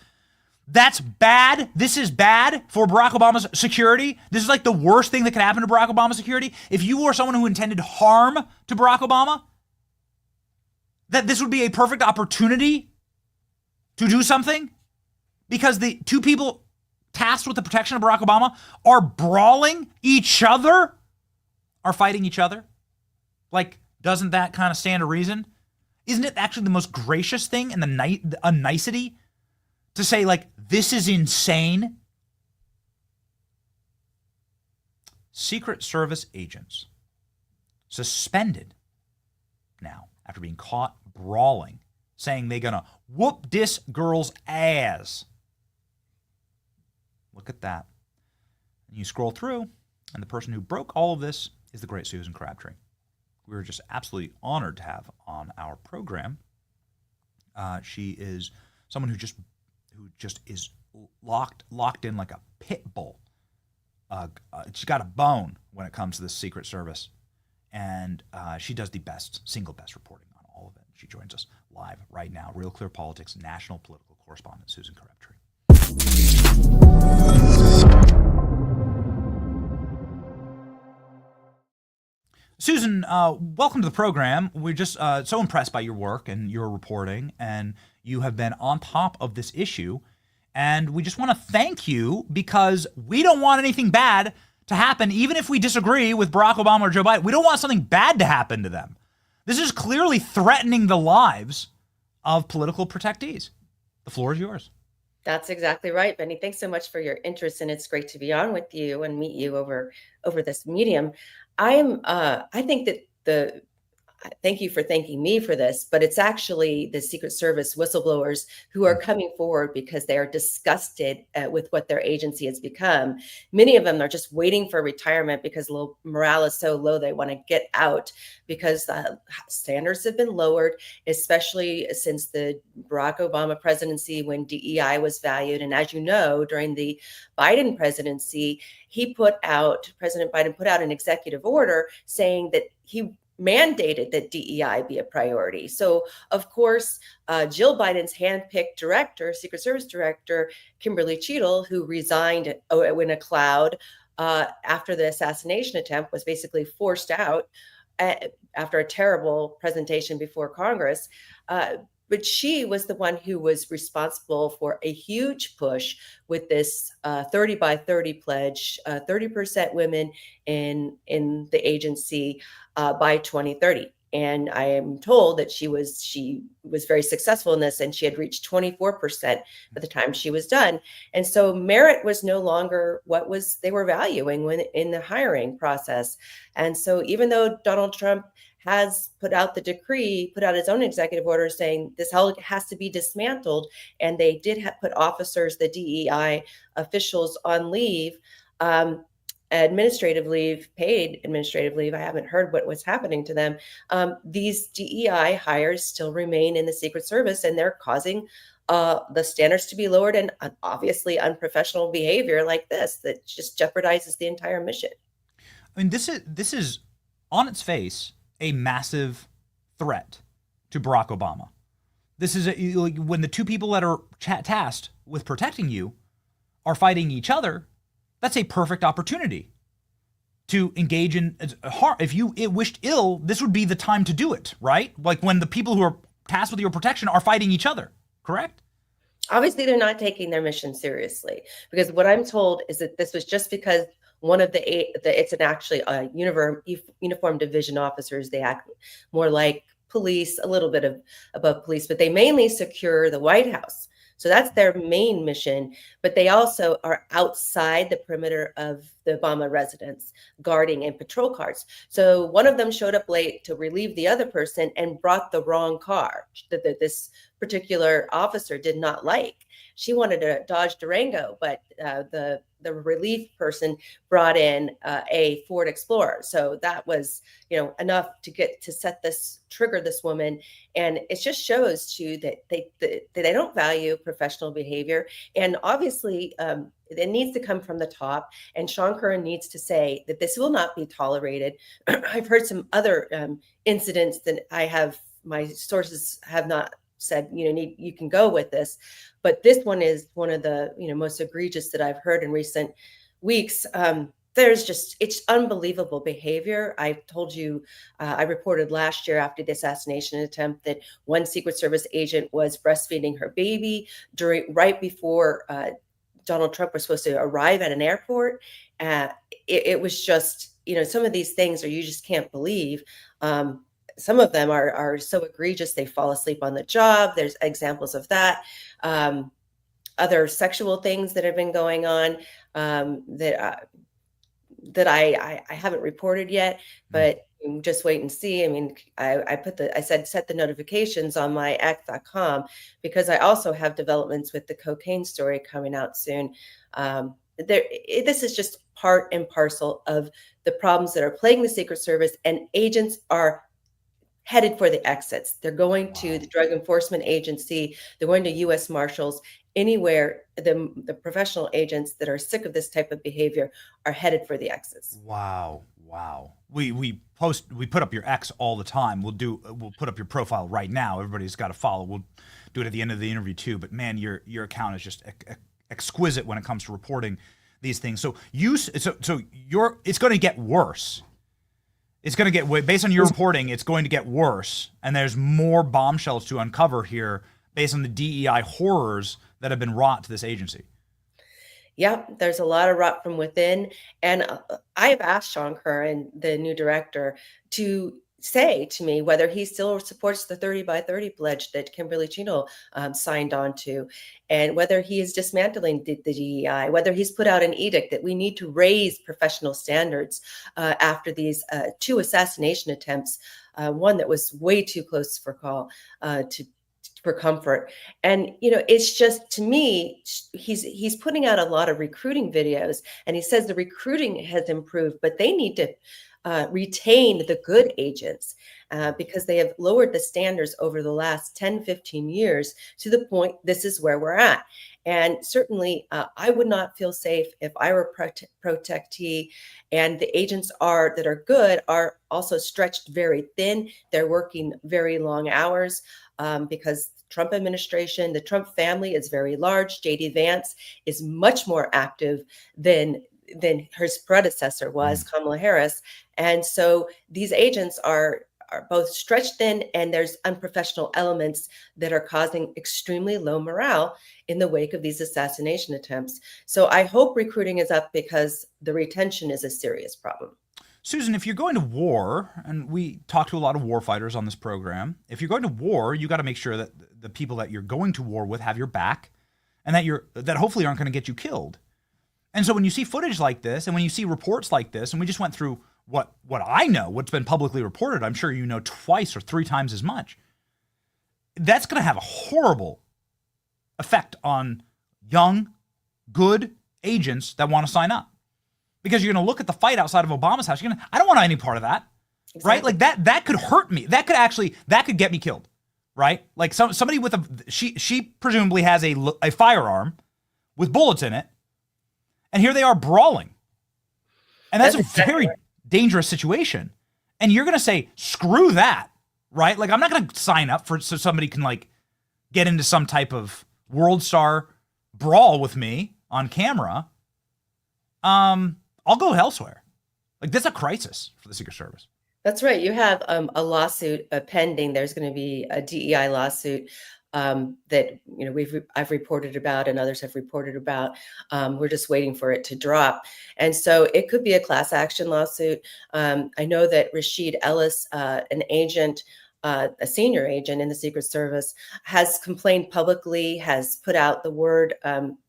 That's bad. This is bad for Barack Obama's security. This is the worst thing that could happen to Barack Obama's security. If you were someone who intended harm to Barack Obama, that this would be a perfect opportunity to do something, because the 2 people tasked with the protection of Barack Obama are brawling each other, are fighting each other. Doesn't that kind of stand to reason? Isn't it actually the most gracious thing and a nicety to say, this is insane? Secret Service agents suspended now after being caught brawling, saying they're gonna whoop this girl's ass. Look at that. And you scroll through, and the person who broke all of this is the great Susan Crabtree. We were just absolutely honored to have on our program. She is someone who just is locked in like a pit bull. She's got a bone when it comes to the Secret Service, and she does the single best reporting on all of it. She joins us live right now. Real Clear Politics national political correspondent Susan Crabtree. Susan, welcome to the program. We're just so impressed by your work and your reporting, and you have been on top of this issue. And we just want to thank you, because we don't want anything bad to happen, even if we disagree with Barack Obama or Joe Biden. We don't want something bad to happen to them. This is clearly threatening the lives of political protectees. The floor is yours. That's exactly right, Benny. Thanks so much for your interest, and it's great to be on with you and meet you over this medium. I think that thank you for thanking me for this, but it's actually the Secret Service whistleblowers who are coming forward because they are disgusted with what their agency has become. Many of them are just waiting for retirement because morale is so low they want to get out, because standards have been lowered, especially since the Barack Obama presidency, when DEI was valued. And as you know, during the Biden presidency, President Biden put out an executive order saying that he mandated that DEI be a priority. So, of course, Jill Biden's handpicked director, Secret Service Director, Kimberly Cheadle, who resigned in a cloud after the assassination attempt, was basically forced out after a terrible presentation before Congress. But she was the one who was responsible for a huge push with this 30 by 30 pledge, 30% women in the agency by 2030. And I am told that she was very successful in this, and she had reached 24% by the time she was done. And so merit was no longer what they were valuing when in the hiring process. And so even though Donald Trump has put out the decree, put out his own executive order saying this has to be dismantled, and they did put officers, the DEI officials, on leave, administrative leave, paid administrative leave. I haven't heard what was happening to them. These DEI hires still remain in the Secret Service, and they're causing the standards to be lowered, and obviously unprofessional behavior like this that just jeopardizes the entire mission. I mean, this is on its face a massive threat to Barack Obama. This is when the two people that are tasked with protecting you are fighting each other. That's a perfect opportunity to engage in harm. If you wished ill, this would be the time to do it, right? Like when the people who are tasked with your protection are fighting each other, correct? Obviously, they're not taking their mission seriously, because what I'm told is that this was just because one of it's actually a uniform division officers. They act more like police, a little bit above police, but they mainly secure the White House. So that's their main mission, but they also are outside the perimeter of the Obama residence, guarding in patrol cars. So one of them showed up late to relieve the other person and brought the wrong car that this particular officer did not like. She wanted a Dodge Durango, but the relief person brought in a Ford Explorer. So that was, enough to trigger this woman. And it just shows to you that they don't value professional behavior. And obviously it needs to come from the top. And Sean Curran needs to say that this will not be tolerated. I've heard some other incidents that my sources have not said, you can go with this. But this one is one of the most egregious that I've heard in recent weeks. It's unbelievable behavior. I told you, I reported last year after the assassination attempt that one Secret Service agent was breastfeeding her baby right before Donald Trump was supposed to arrive at an airport. It was just, some of these things you just can't believe. Some of them are so egregious they fall asleep on the job. There's examples of that. Other sexual things that have been going on that I haven't reported yet, but just wait and see. I mean, I said set the notifications on my x.com because I also have developments with the cocaine story coming out soon. This is just part and parcel of the problems that are plaguing the Secret Service, and agents are headed for the exits. They're going to the Drug Enforcement Agency. They're going to U.S. Marshals. Anywhere the professional agents that are sick of this type of behavior are headed for the exits. Wow. We put up your X all the time. We'll put up your profile right now. Everybody's got to follow. We'll do it at the end of the interview too. But man, your account is just exquisite when it comes to reporting these things. So it's going to get worse. It's going to get, based on your reporting, it's going to get worse. And there's more bombshells to uncover here based on the DEI horrors that have been wrought to this agency. Yep, there's a lot of rot from within. And I have asked Sean Curran, the new director, to say to me whether he still supports the 30 by 30 pledge that Kimberly Chino signed on to, and whether he is dismantling the DEI, whether he's put out an edict that we need to raise professional standards after these two assassination attempts, one that was way too close for comfort. And it's just, to me, he's putting out a lot of recruiting videos, and he says the recruiting has improved, but they need to retain the good agents because they have lowered the standards over the last 10, 15 years to the point this is where we're at. And certainly I would not feel safe if I were protectee, and the agents that are good are also stretched very thin. They're working very long hours because Trump administration, the Trump family is very large. J.D. Vance is much more active than his predecessor was, Kamala Harris. And so these agents are both stretched thin, and there's unprofessional elements that are causing extremely low morale in the wake of these assassination attempts. So I hope recruiting is up because the retention is a serious problem. Susan, if you're going to war, and we talk to a lot of war fighters on this program, if you're going to war, you got to make sure that the people that you're going to war with have your back, and that hopefully aren't going to get you killed. And so when you see footage like this, and when you see reports like this, and we just went through what I know, what's been publicly reported, I'm sure you know twice or three times as much. That's going to have a horrible effect on young, good agents that want to sign up. Because you're going to look at the fight outside of Obama's house. I don't want any part of that, Exactly. right? Like that could hurt me. That could get me killed, right? Like somebody with she presumably has a firearm with bullets in it, and here they are brawling, and that's a very dangerous situation. And you're going to say, screw that, right? Like I'm not going to sign up so somebody can like get into some type of world star brawl with me on camera. I'll go elsewhere. Like this is a crisis for the Secret Service. That's right. You have a lawsuit pending. There's going to be a DEI lawsuit that I've reported about and others have reported about. We're just waiting for it to drop, and so it could be a class action lawsuit. I know that Rashid Ellis, an agent, a senior agent in the Secret Service, has complained publicly, has put out the word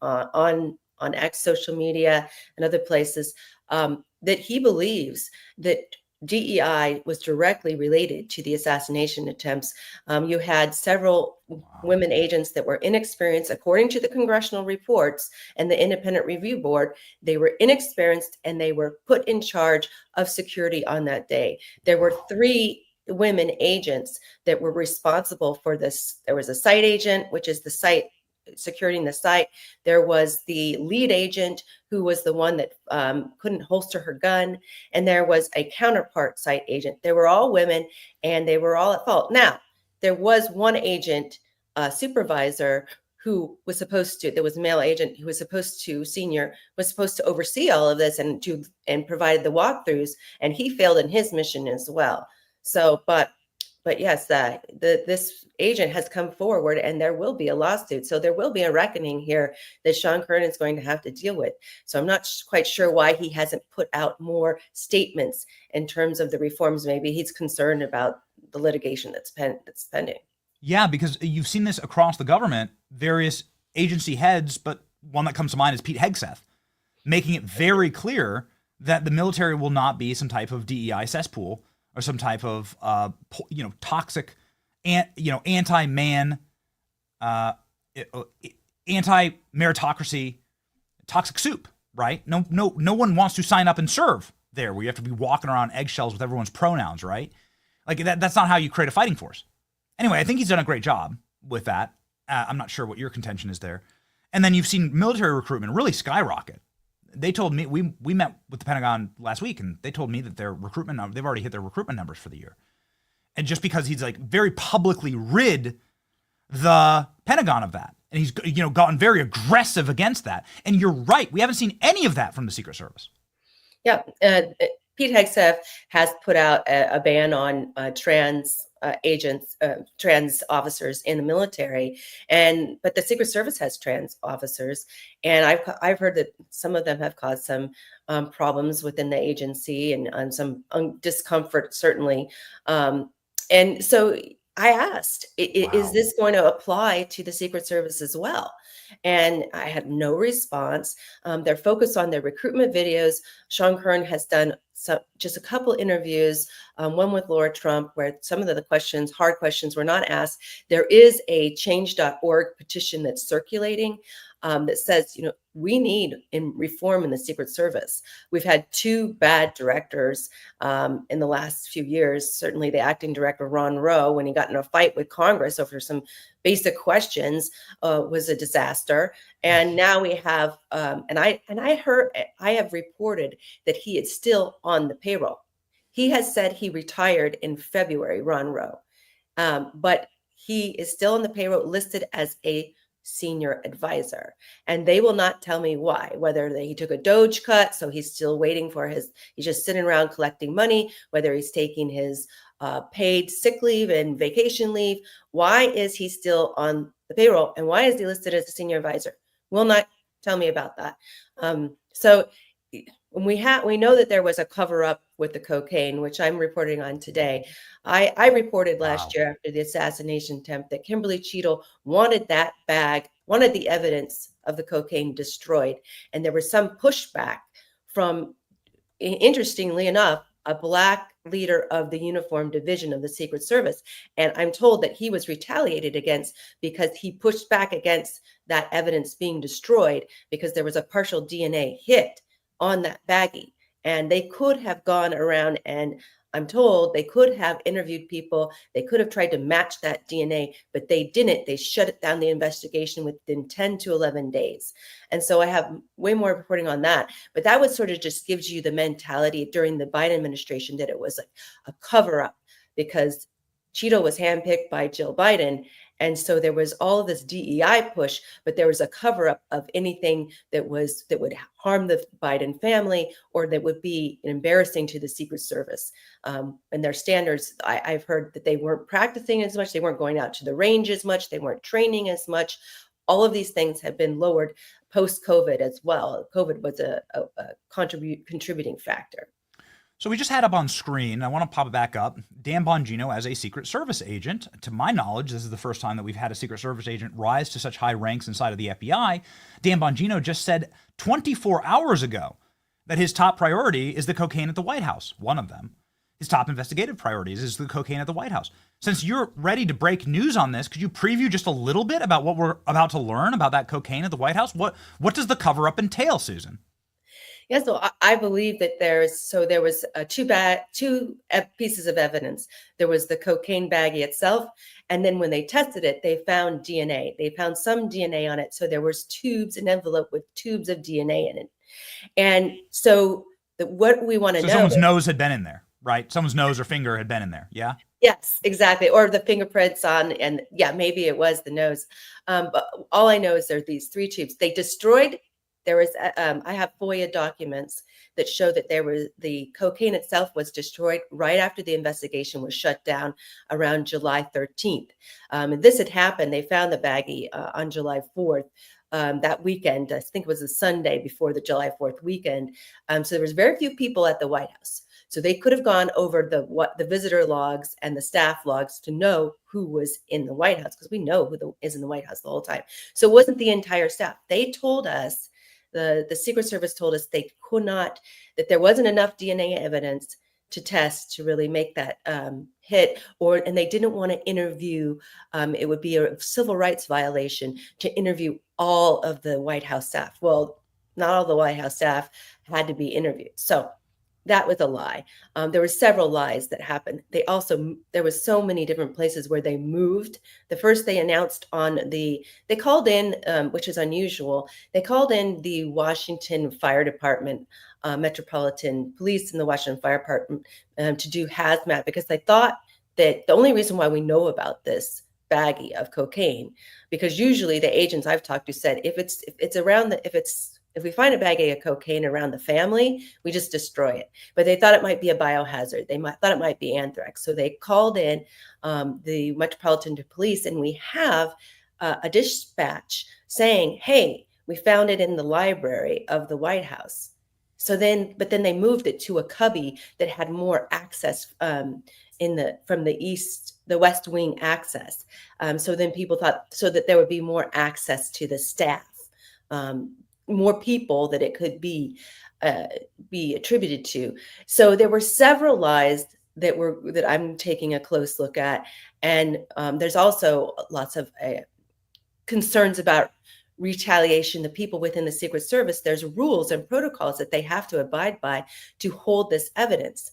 on X social media and other places, that he believes that DEI was directly related to the assassination attempts. You had several women agents that were inexperienced, according to the congressional reports and the Independent Review Board. They were inexperienced and they were put in charge of security on that day. There were 3 women agents that were responsible for this. There was a site agent, which is the site securing the site. There was the lead agent, who was the one that couldn't holster her gun. And there was a counterpart site agent. They were all women and they were all at fault. Now, there was one agent, supervisor, who was supposed to, there was a male agent who was supposed to oversee all of this and provide the walkthroughs. And he failed in his mission as well. So, but yes, this agent has come forward and there will be a lawsuit. So there will be a reckoning here that Sean Curran is going to have to deal with. So I'm not quite sure why he hasn't put out more statements in terms of the reforms. Maybe he's concerned about the litigation that's pending. Yeah, because you've seen this across the government, various agency heads, but one that comes to mind is Pete Hegseth, making it very clear that the military will not be some type of DEI cesspool or some type of toxic, anti-man, anti-meritocracy, toxic soup, right? No one wants to sign up and serve there, where you have to be walking around eggshells with everyone's pronouns, right? Like that's not how you create a fighting force. Anyway, I think he's done a great job with that. I'm not sure what your contention is there. And then you've seen military recruitment really skyrocket. They told me, we met with the Pentagon last week, and they told me that their recruitment, they've already hit their recruitment numbers for the year. And just because he's like very publicly rid the Pentagon of that, and he's gotten very aggressive against that. And you're right, we haven't seen any of that from the Secret Service. Yeah, Pete Hegseth has put out a ban on trans agents, trans officers in the military, but the Secret Service has trans officers, and I've heard that some of them have caused some problems within the agency and some discomfort, certainly. And so I asked, is this going to apply to the Secret Service as well? And I had no response. They're focused on their recruitment videos. Sean Curran has done just a couple interviews, one with Laura Trump, where some of the hard questions were not asked. There is a change.org petition that's circulating that says, we need reform in the Secret Service. We've had 2 bad directors in the last few years. Certainly the acting director, Ron Rowe, when he got in a fight with Congress over some basic questions, was a disaster. And now we have, I have reported that he is still on the payroll. He has said he retired in February, Ron Rowe, but he is still on the payroll, listed as a senior advisor, and they will not tell me why, whether he took a Doge cut, so he's still waiting for he's just sitting around collecting money, whether he's taking his paid sick leave and vacation leave. Why is he still on the payroll, and why is he listed as a senior advisor? Will not tell me about that. So we know that there was a cover up with the cocaine, which I'm reporting on today. I reported last year after the assassination attempt that Kimberly Cheadle wanted that bag, wanted the evidence of the cocaine destroyed. And there was some pushback from, interestingly enough, a Black leader of the uniform division of the Secret Service. And I'm told that he was retaliated against because he pushed back against that evidence being destroyed because there was a partial DNA hit on that baggie. And they could have gone around, and I'm told they could have interviewed people. They could have tried to match that DNA, but they didn't. They shut it down, the investigation, within 10 to 11 days. And so I have way more reporting on that. But that would sort of just gives you the mentality during the Biden administration that it was like a cover up because Cheeto was handpicked by Jill Biden. And so there was all of this DEI push, but there was a cover up of anything that would harm the Biden family or that would be embarrassing to the Secret Service. And their standards, I've heard that they weren't practicing as much. They weren't going out to the range as much. They weren't training as much. All of these things have been lowered post-COVID as well. COVID was a contributing factor. So we just had up on screen, I want to pop it back up, Dan Bongino as a Secret Service agent. To my knowledge, this is the first time that we've had a Secret Service agent rise to such high ranks inside of the FBI. Dan Bongino just said 24 hours ago that his top priority is the cocaine at the White House, one of them. His top investigative priorities is the cocaine at the White House. Since you're ready to break news on this, could you preview just a little bit about what we're about to learn about that cocaine at the White House? What does the cover-up entail, Susan? Yeah, so I believe that there was two pieces of evidence. There was the cocaine baggie itself, and then when they tested it, they found DNA. They found some DNA on it. So there was an envelope with tubes of DNA in it. And so what we want to know— someone's nose had been in there, right? Someone's nose or finger had been in there, yeah? Yes, exactly. Or the fingerprints on, and yeah, maybe it was the nose. But all I know is there are these 3 tubes. They destroyed— there was, I have FOIA documents that show that the cocaine itself was destroyed right after the investigation was shut down around July 13th. And this had happened. They found the baggie on July 4th. That weekend, I think it was a Sunday before the July 4th weekend. So there was very few people at the White House. So they could have gone over the visitor logs and the staff logs to know who was in the White House, because we know who is in the White House the whole time. So it wasn't the entire staff. They told us, the Secret Service told us they could not, that there wasn't enough DNA evidence to test to really make that hit, and they didn't want to interview. It would be a civil rights violation to interview all of the White House staff. Well, not all the White House staff had to be interviewed. So that was a lie. There were several lies that happened. There was so many different places where they moved. The first they announced they called in, which is unusual. They called in the Washington Fire Department, Metropolitan Police and the Washington Fire Department to do hazmat, because they thought that the only reason why we know about this baggie of cocaine, because usually the agents I've talked to said if we find a baggie of cocaine around the family, we just destroy it. But they thought it might be a biohazard. They thought it might be anthrax. So they called in the Metropolitan Police, and we have a dispatch saying, hey, we found it in the library of the White House. But then they moved it to a cubby that had more access from the West Wing access. So then people thought, so that there would be more access to the staff. More people that it could be attributed to. So there were several lies that I'm taking a close look at, and there's also lots of concerns about retaliation. The people within the Secret Service, there's rules and protocols that they have to abide by to hold this evidence.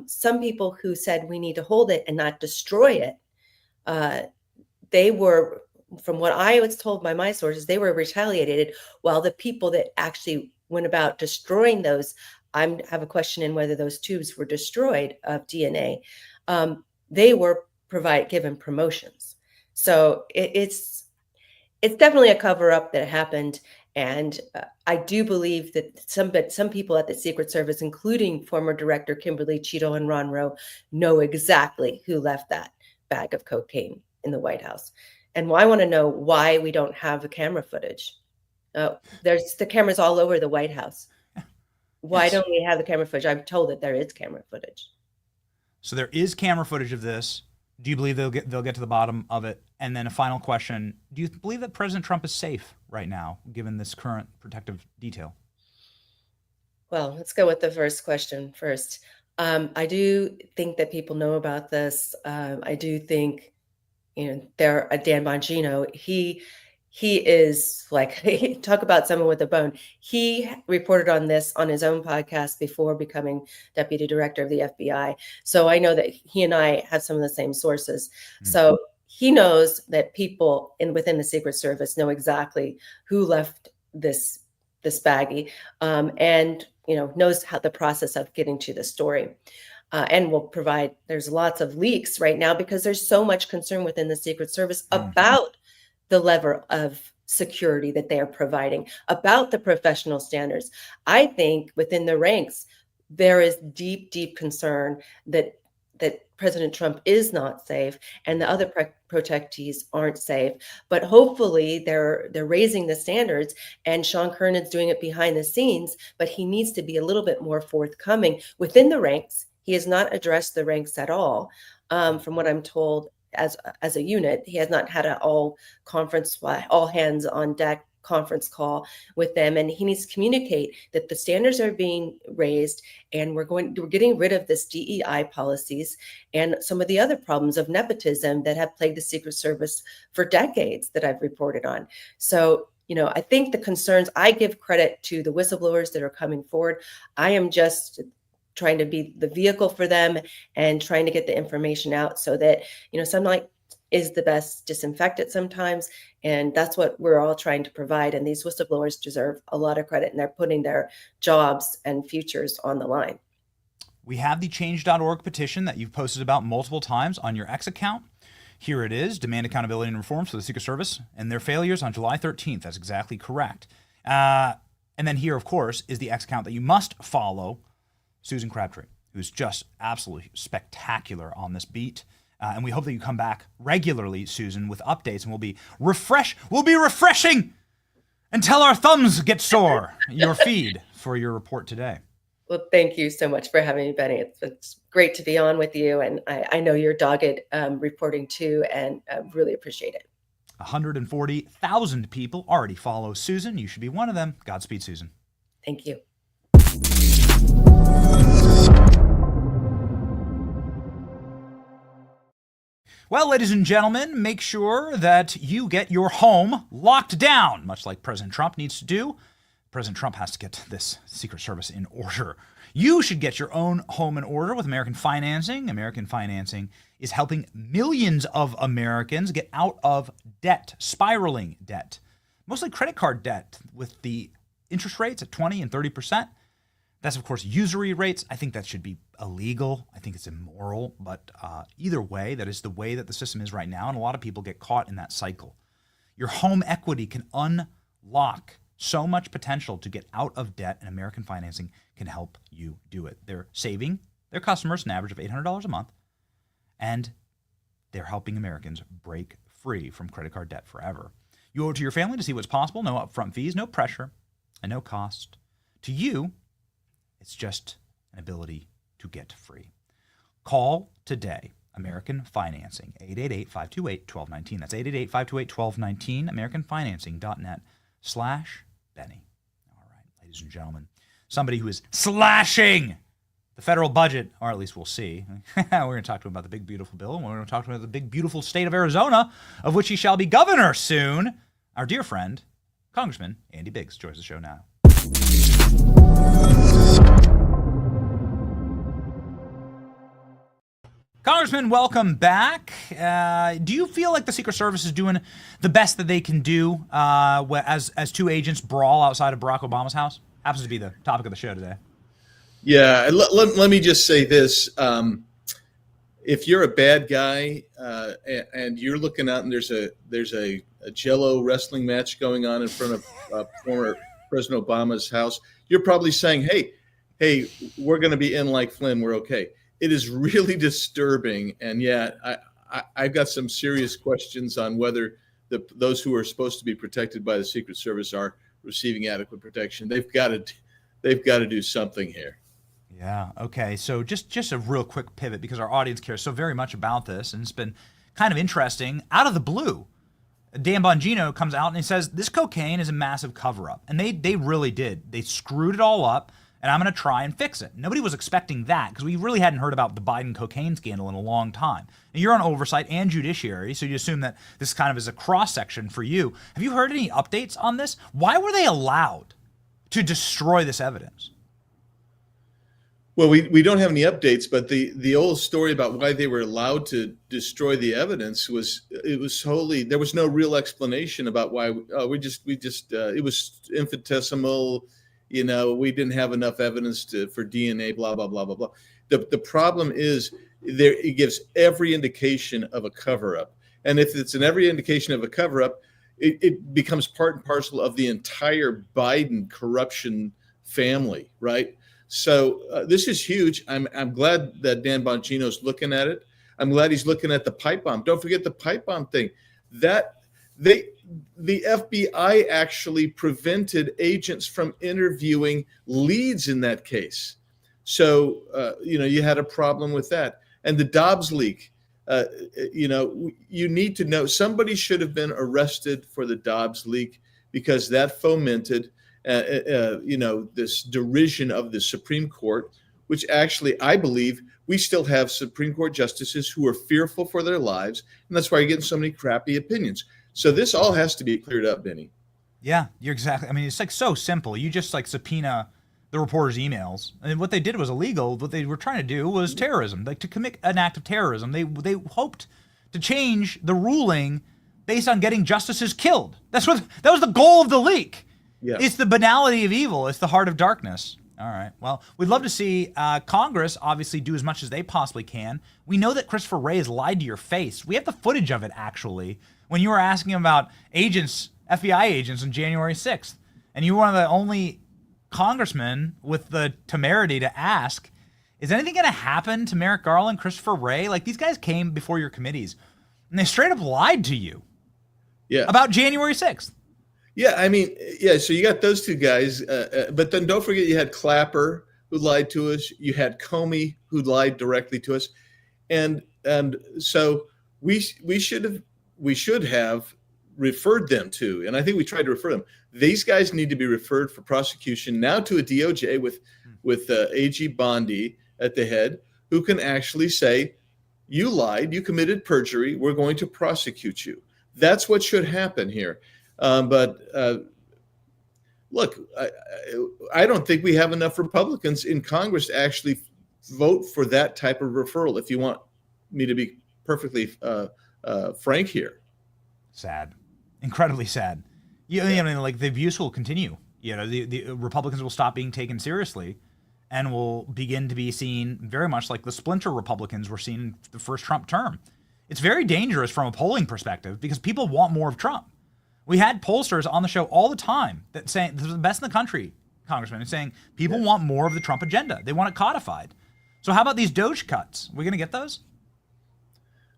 Some people who said we need to hold it and not destroy it, they were, from what I was told by my sources, they were retaliated, while the people that actually went about destroying those, I have a question in whether those tubes were destroyed of DNA, they were given promotions. So it's definitely a cover-up that happened. And I do believe that some people at the Secret Service, including former Director Kimberly Cheadle and Ron Rowe, know exactly who left that bag of cocaine in the White House. And I want to know why we don't have the camera footage. There's the cameras all over the White House. Why Yes. don't we have the camera footage? I'm told that there is camera footage. So there is camera footage of this. Do you believe they'll get to the bottom of it? And then a final question: do you believe that President Trump is safe right now, given this current protective detail? Well, let's go with the first question first. I do think that people know about this. I do think, Dan Bongino, he is like, talk about someone with a bone. He reported on this on his own podcast before becoming deputy director of the FBI. So I know that he and I have some of the same sources. So he knows that people within the Secret Service know exactly who left this baggie, and knows how the process of getting to the story. And will provide, there's lots of leaks right now because there's so much concern within the Secret Service about the level of security that they are providing, about the professional standards. I think within the ranks, there is deep, deep concern that President Trump is not safe and the other protectees aren't safe. But hopefully they're raising the standards, and Sean Kernan's doing it behind the scenes, but he needs to be a little bit more forthcoming within the ranks. He has not addressed the ranks at all. From what I'm told, as a unit, he has not had an all hands on deck conference call with them, and he needs to communicate that the standards are being raised, and we're getting rid of this DEI policies and some of the other problems of nepotism that have plagued the Secret Service for decades that I've reported on. So, I think the concerns, I give credit to the whistleblowers that are coming forward. I am just trying to be the vehicle for them and trying to get the information out so that, sunlight is the best disinfectant sometimes. And that's what we're all trying to provide. And these whistleblowers deserve a lot of credit, and they're putting their jobs and futures on the line. We have the change.org petition that you've posted about multiple times on your X account. Here it is: demand accountability and reforms for the Secret Service and their failures on July 13th. That's exactly correct. And then here, of course, is the X account that you must follow: Susan Crabtree, who's just absolutely spectacular on this beat. And we hope that you come back regularly, Susan, with updates, and we'll be refreshing until our thumbs get sore your feed for your report today. Well, thank you so much for having me, Benny. It's great to be on with you. And I know you're dogged reporting too, and really appreciate it. 140,000 people already follow Susan. You should be one of them. Godspeed, Susan. Thank you. Well, ladies and gentlemen, make sure that you get your home locked down, much like President Trump needs to do. President Trump has to get this Secret Service in order. You should get your own home in order with American Financing. American Financing is helping millions of Americans get out of debt, spiraling debt, mostly credit card debt, with the interest rates at 20 and 30%. That's, of course, usury rates. I think that should be illegal. I think it's immoral. But either way, that is the way that the system is right now. And a lot of people get caught in that cycle. Your home equity can unlock so much potential to get out of debt, and American Financing can help you do it. They're saving their customers an average of $800 a month, and they're helping Americans break free from credit card debt forever. You owe it to your family to see what's possible. No upfront fees, no pressure, and no cost. To you, it's just an ability to get free. Call today. American Financing, 888-528-1219. That's 888-528-1219, americanfinancing.net/Benny. All right, ladies and gentlemen, somebody who is slashing the federal budget, or at least we'll see. We're going to talk to him about the big, beautiful bill, and we're going to talk to him about the big, beautiful state of Arizona, of which he shall be governor soon. Our dear friend, Congressman Andy Biggs, joins the show now. Congressman, welcome back. Do you feel like the Secret Service is doing the best that they can do as two agents brawl outside of Barack Obama's house? Happens to be the topic of the show today. Yeah, let me just say this. If you're a bad guy and you're looking out and there's a Jell-O wrestling match going on in front of former President Obama's house, you're probably saying, hey, we're going to be in like Flynn. We're okay. It is really disturbing. And yet I've got some serious questions on whether those who are supposed to be protected by the Secret Service are receiving adequate protection. They've got they've got to do something here. Yeah. Okay. So just a real quick pivot, because our audience cares so very much about this, and it's been kind of interesting. Out of the blue, Dan Bongino comes out and he says this cocaine is a massive cover-up, and they really did. They screwed it all up, and I'm going to try and fix it. Nobody was expecting that, because we really hadn't heard about the Biden cocaine scandal in a long time. And you're on oversight and judiciary, so you assume that this kind of is a cross-section for you. Have you heard any updates on this? Why were they allowed to destroy this evidence? Well, we don't have any updates, but the old story about why they were allowed to destroy the evidence was wholly, there was no real explanation about why. It was infinitesimal, we didn't have enough evidence for DNA, blah blah blah blah blah. The problem is it gives every indication of a cover-up, and if it's every indication of a cover-up, it becomes part and parcel of the entire Biden corruption family, right? So this is huge. I'm glad that Dan Bongino's looking at it. I'm glad he's looking at the pipe bomb. Don't forget the pipe bomb thing. That the FBI actually prevented agents from interviewing leads in that case. So you had a problem with that. And the Dobbs leak. You need to know, somebody should have been arrested for the Dobbs leak, because that fomented this derision of the Supreme Court, which actually, I believe, we still have Supreme Court justices who are fearful for their lives, and that's why you're getting so many crappy opinions. So this all has to be cleared up, Benny. Yeah, you're exactly. I mean, it's like so simple. You just subpoena the reporters' emails, and what they did was illegal. What they were trying to do was terrorism, to commit an act of terrorism. They hoped to change the ruling based on getting justices killed. That was the goal of the leak. Yeah. It's the banality of evil. It's the heart of darkness. All right. Well, we'd love to see Congress obviously do as much as they possibly can. We know that Christopher Wray has lied to your face. We have the footage of it, actually, when you were asking him about agents, FBI agents, on January 6th. And you were one of the only congressmen with the temerity to ask, is anything going to happen to Merrick Garland, Christopher Wray? These guys came before your committees, and they straight up lied to you about January 6th. Yeah, I mean, so you got those two guys, but then don't forget you had Clapper, who lied to us. You had Comey, who lied directly to us. And so we should have referred them to, and I think we tried to refer them. These guys need to be referred for prosecution now to a DOJ with AG Bondi at the head, who can actually say, you lied, you committed perjury, we're going to prosecute you. That's what should happen here. But look, I don't think we have enough Republicans in Congress to actually vote for that type of referral, if you want me to be perfectly frank here. Sad. Incredibly sad. The abuse will continue. The Republicans will stop being taken seriously and will begin to be seen very much like the splinter Republicans were seen in the first Trump term. It's very dangerous from a polling perspective, because people want more of Trump. We had pollsters on the show all the time that saying this is the best in the country, Congressman, and saying people want more of the Trump agenda. They want it codified. So how about these Doge cuts? Are we going to get those?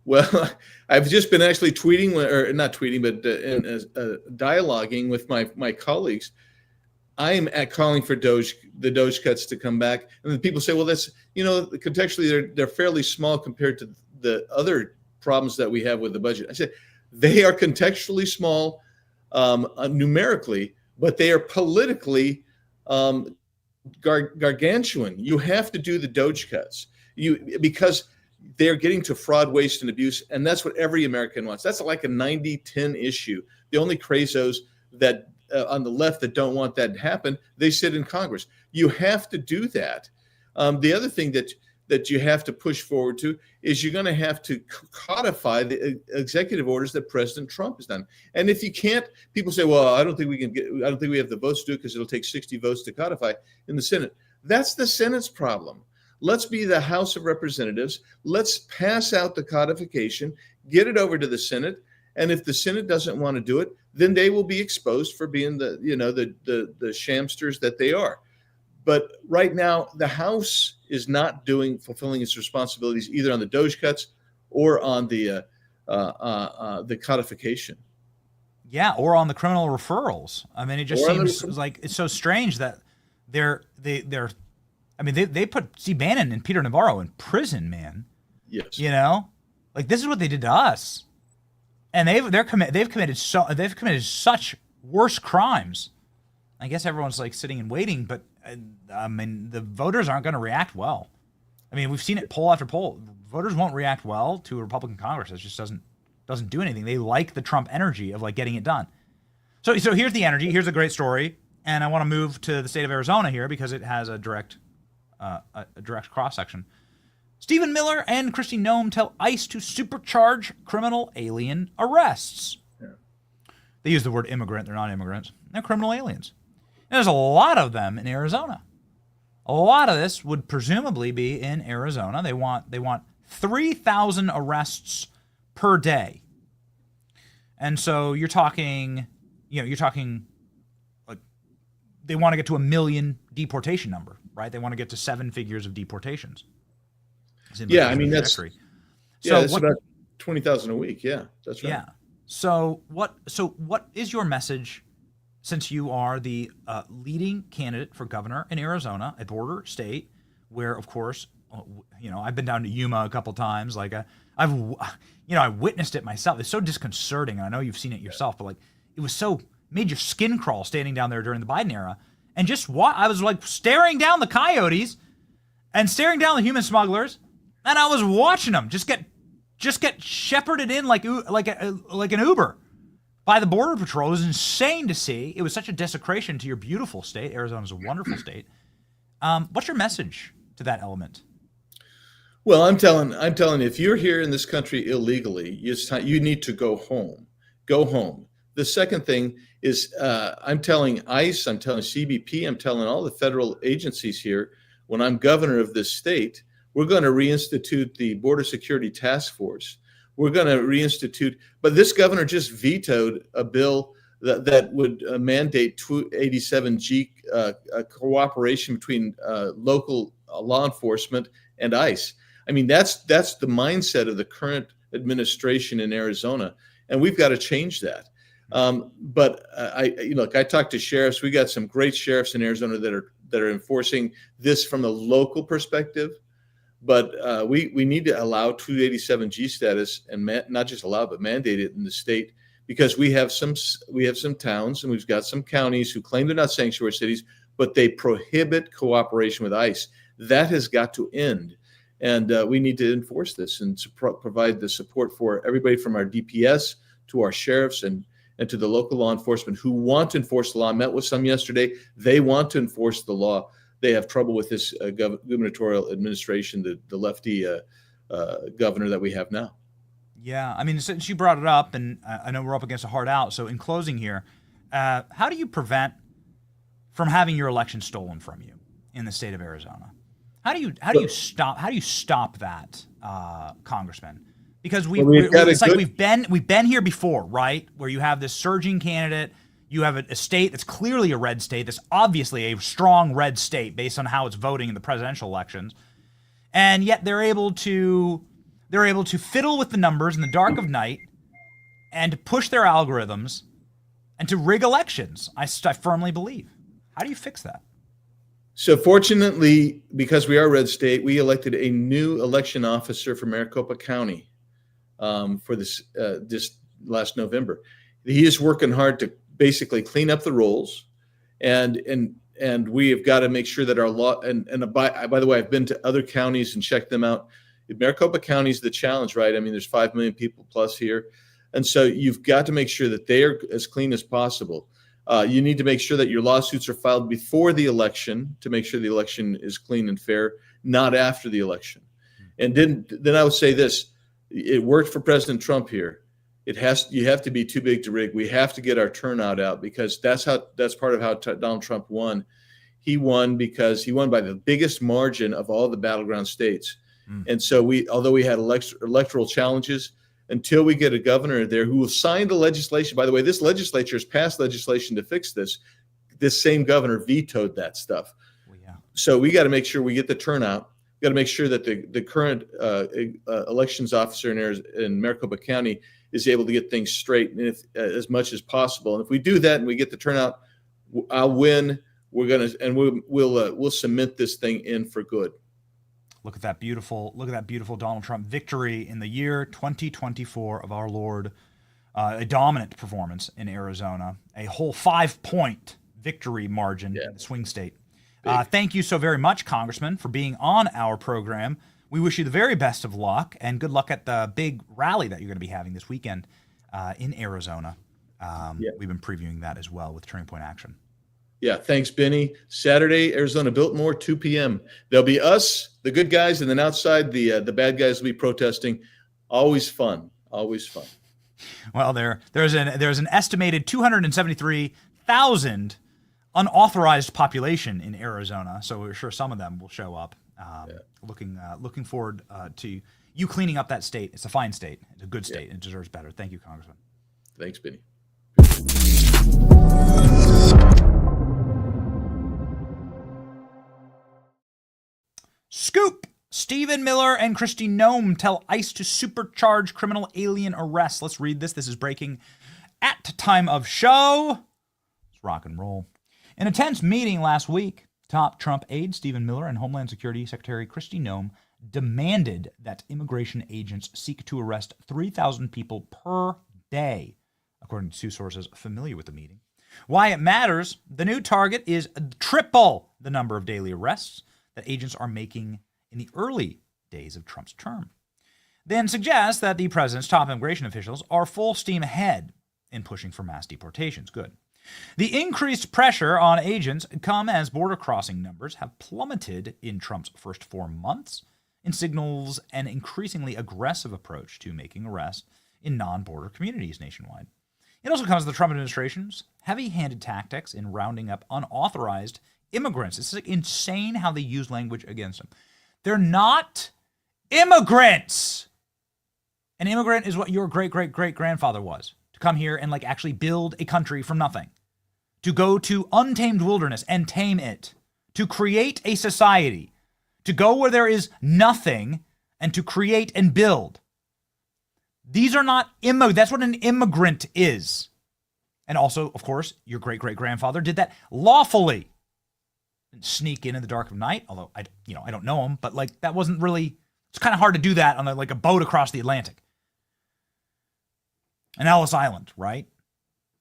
Well, I've just been actually tweeting, or not tweeting, but dialoguing with my colleagues. I am calling for the Doge cuts to come back. And then people say, well, that's, contextually, they're fairly small compared to the other problems that we have with the budget. I said, they are contextually small numerically, but they are politically gargantuan. You have to do the Doge cuts because they're getting to fraud, waste, and abuse, and that's what every American wants. That's like a 90-10 issue. The only crazos that on the left that don't want that to happen, they sit in Congress. You have to do that. The other thing that you have to push forward to is you're going to have to codify the executive orders that President Trump has done. And if you can't, people say, well, I don't think we have the votes to do it because it'll take 60 votes to codify in the Senate. That's the Senate's problem. Let's be the House of Representatives. Let's pass out the codification, get it over to the Senate. And if the Senate doesn't want to do it, then they will be exposed for being the shamsters that they are. But right now, the House is not fulfilling its responsibilities either on the Doge cuts or on the codification. Yeah, or on the criminal referrals. I mean, it just seems like it's so strange that they're I mean, they put Steve Bannon and Peter Navarro in prison, man. Yes. You know, like this is what they did to us, and they've committed such worse crimes. I guess everyone's like sitting and waiting, but I mean, the voters aren't going to react well. I mean, we've seen it poll after poll. Voters won't react well to a Republican Congress. It just doesn't do anything. They like the Trump energy of like getting it done. So here's the energy. Here's a great story, and I want to move to the state of Arizona here because it has a direct cross section. Stephen Miller and Kristi Noem tell ICE to supercharge criminal alien arrests. Yeah. They use the word immigrant. They're not immigrants. They're criminal aliens. And there's a lot of them in Arizona. A lot of this would presumably be in Arizona. They want 3,000 arrests per day. And so you're talking like they want to get to 1 million deportation number, right? They want to get to 7 figures of deportations. Yeah, I mean that's about 20,000 a week. Yeah, that's right. Yeah. So what is your message, since you are the leading candidate for governor in Arizona, a border state, where of course, I've been down to Yuma a couple times. Like I witnessed it myself. It's so disconcerting, and I know you've seen it yourself, but like it was so made your skin crawl standing down there during the Biden era, and just I was like staring down the coyotes and staring down the human smugglers. And I was watching them just get shepherded in like an Uber by the Border Patrol. It was insane to see. It was such a desecration to your beautiful state. Arizona's a wonderful state. What's your message to that element? Well, I'm telling you, if you're here in this country illegally, you need to go home. Go home. The second thing is I'm telling ICE, I'm telling CBP, I'm telling all the federal agencies here, when I'm governor of this state, we're going to reinstitute the Border Security Task Force. We're going to reinstitute, but this governor just vetoed a bill that would mandate 287G cooperation between local law enforcement and ICE. I mean, that's the mindset of the current administration in Arizona, and we've got to change that. But I talked to sheriffs. We got some great sheriffs in Arizona that are enforcing this from the local perspective. But we need to allow 287G status and not just allow, but mandate it in the state, because we have some towns and we've got some counties who claim they're not sanctuary cities, but they prohibit cooperation with ICE. That has got to end, and we need to enforce this and provide the support for everybody from our DPS to our sheriffs and to the local law enforcement who want to enforce the law. I met with some yesterday. They want to enforce the law. They have trouble with this gubernatorial administration, the lefty governor that we have now. Yeah, I mean, since you brought it up, and I know we're up against a hard out, so in closing here, how do you prevent from having your election stolen from you in the state of Arizona? How do you stop that, Congressman? Because we've been here before, right? Where you have this surging candidate. You have a state that's clearly a red state, that's obviously a strong red state based on how it's voting in the presidential elections, and yet they're able to fiddle with the numbers in the dark of night and to push their algorithms and to rig elections. I firmly believe. How do you fix that? So fortunately, because we are a red state, we elected a new election officer for Maricopa County for this last November. He is working hard to basically clean up the rolls, and we have got to make sure that our law and by the way, I've been to other counties and checked them out. Maricopa County is the challenge, right? I mean, there's 5 million people plus here, and so you've got to make sure that they are as clean as possible. You need to make sure that your lawsuits are filed before the election to make sure the election is clean and fair, not after the election. And then I would say this: it worked for President Trump here. You have to be too big to rig. We have to get our turnout out, because that's part of how Donald Trump won. He won because he won by the biggest margin of all the battleground states. And so although we had electoral challenges, until we get a governor there who will sign the legislation. By the way, this legislature has passed legislation to fix this. This same governor vetoed that stuff. Well, yeah. So we got to make sure we get the turnout. We got to make sure that the current elections officer in Maricopa County is able to get things straight as much as possible. And if we do that and we get the turnout, I'll win we'll cement this thing in for good. Look at that beautiful Donald Trump victory in the year 2024 of our Lord. A dominant performance in Arizona, a whole 5-point victory margin in the swing state. Thank you so very much, Congressman, for being on our program. We wish you the very best of luck, and good luck at the big rally that you're going to be having this weekend in Arizona. We've been previewing that as well with Turning Point Action. Yeah, thanks, Benny. Saturday, Arizona Biltmore, 2 p.m. There'll be us, the good guys, and then outside the bad guys will be protesting. Always fun. Always fun. Well, there's an estimated 273,000 unauthorized population in Arizona, so we're sure some of them will show up. Looking forward to you cleaning up that state. It's a fine state. It's a good state. It deserves better. Thank you, Congressman. Thanks, Benny. Scoop! Stephen Miller and Kristi Noem tell ICE to supercharge criminal alien arrests. Let's read this. This is breaking at time of show. Let's rock and roll. In a tense meeting last week, top Trump aide Stephen Miller and Homeland Security Secretary Kristi Noem demanded that immigration agents seek to arrest 3,000 people per day, according to two sources familiar with the meeting. Why it matters, the new target is triple the number of daily arrests that agents are making in the early days of Trump's term. Then suggests that the president's top immigration officials are full steam ahead in pushing for mass deportations. Good. The increased pressure on agents come as border crossing numbers have plummeted in Trump's first 4 months and signals an increasingly aggressive approach to making arrests in non-border communities nationwide. It also comes as the Trump administration's heavy-handed tactics in rounding up unauthorized immigrants. It's insane how they use language against them. They're not immigrants. An immigrant is what your great-great-great-grandfather was, to come here and actually build a country from nothing, to go to untamed wilderness and tame it, to create a society, to go where there is nothing and to create and build. These are not that's what an immigrant is. And also, of course, your great-great-grandfather did that lawfully. Sneak in the dark of night, although I don't know him, but that wasn't really, it's kind of hard to do that on a boat across the Atlantic. And Ellis Island, right?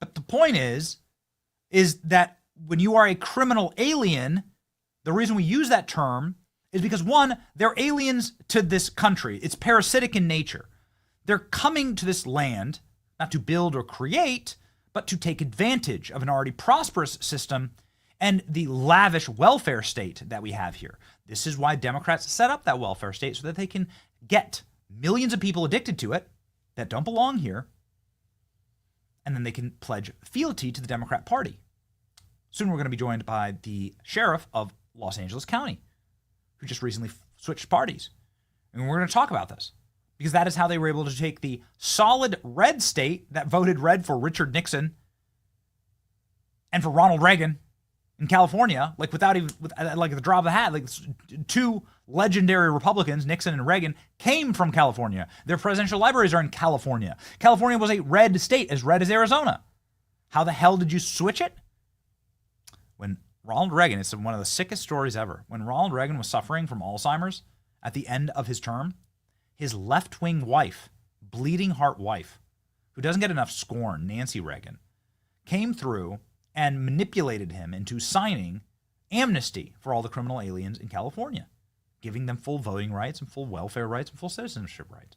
But the point is that when you are a criminal alien, the reason we use that term is because, one, they're aliens to this country. It's parasitic in nature. They're coming to this land not to build or create, but to take advantage of an already prosperous system and the lavish welfare state that we have here. This is why Democrats set up that welfare state, so that they can get millions of people addicted to it that don't belong here, and then they can pledge fealty to the Democrat Party. Soon we're going to be joined by the sheriff of Los Angeles County, who just recently switched parties. And we're going to talk about this, because that is how they were able to take the solid red state that voted red for Richard Nixon and for Ronald Reagan in California, without even, the drop of a hat. Two legendary Republicans, Nixon and Reagan, came from California. Their presidential libraries are in California. California was a red state, as red as Arizona. How the hell did you switch it? When Ronald Reagan, it's one of the sickest stories ever. When Ronald Reagan was suffering from Alzheimer's at the end of his term, his left-wing wife, bleeding heart wife, who doesn't get enough scorn, Nancy Reagan, came through and manipulated him into signing amnesty for all the criminal aliens in California, giving them full voting rights and full welfare rights and full citizenship rights.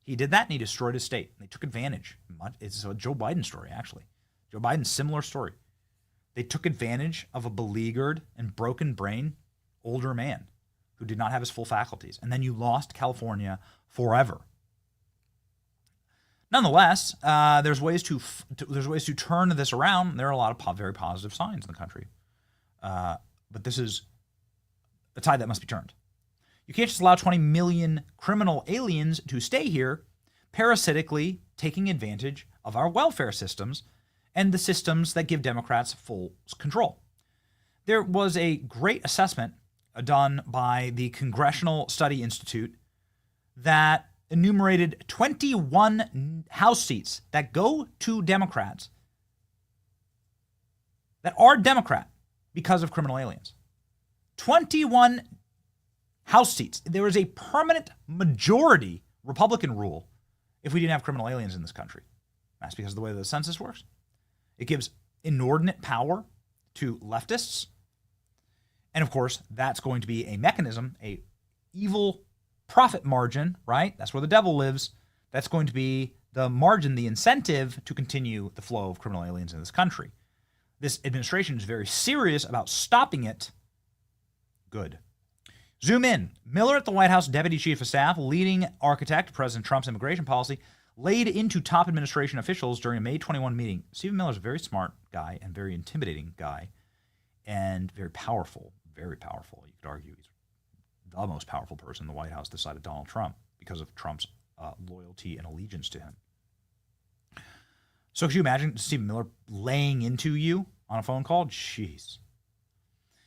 He did that, and he destroyed his state. They took advantage. It's a Joe Biden story, actually. Joe Biden's similar story. They took advantage of a beleaguered and broken brain older man who did not have his full faculties. And then you lost California forever. Nonetheless, there's ways to turn this around. There are a lot of very positive signs in the country. But this is a tide that must be turned. You can't just allow 20 million criminal aliens to stay here, parasitically taking advantage of our welfare systems and the systems that give Democrats full control. There was a great assessment done by the Congressional Study Institute that enumerated 21 House seats that go to Democrats that are Democrat because of criminal aliens. 21 House seats. There is a permanent majority Republican rule if we didn't have criminal aliens in this country. That's because of the way the census works. It gives inordinate power to leftists. And of course, that's going to be a mechanism, a evil profit margin, right? That's where the devil lives. That's going to be the margin, the incentive to continue the flow of criminal aliens in this country. This administration is very serious about stopping it. Good. Zoom in. Miller at the White House, Deputy Chief of Staff, leading architect of President Trump's immigration policy, laid into top administration officials during a May 21 meeting. Stephen Miller is a very smart guy and very intimidating guy and very powerful, very powerful. You could argue he's the most powerful person in the White House this side of Donald Trump because of Trump's loyalty and allegiance to him. So could you imagine Stephen Miller laying into you on a phone call? Jeez.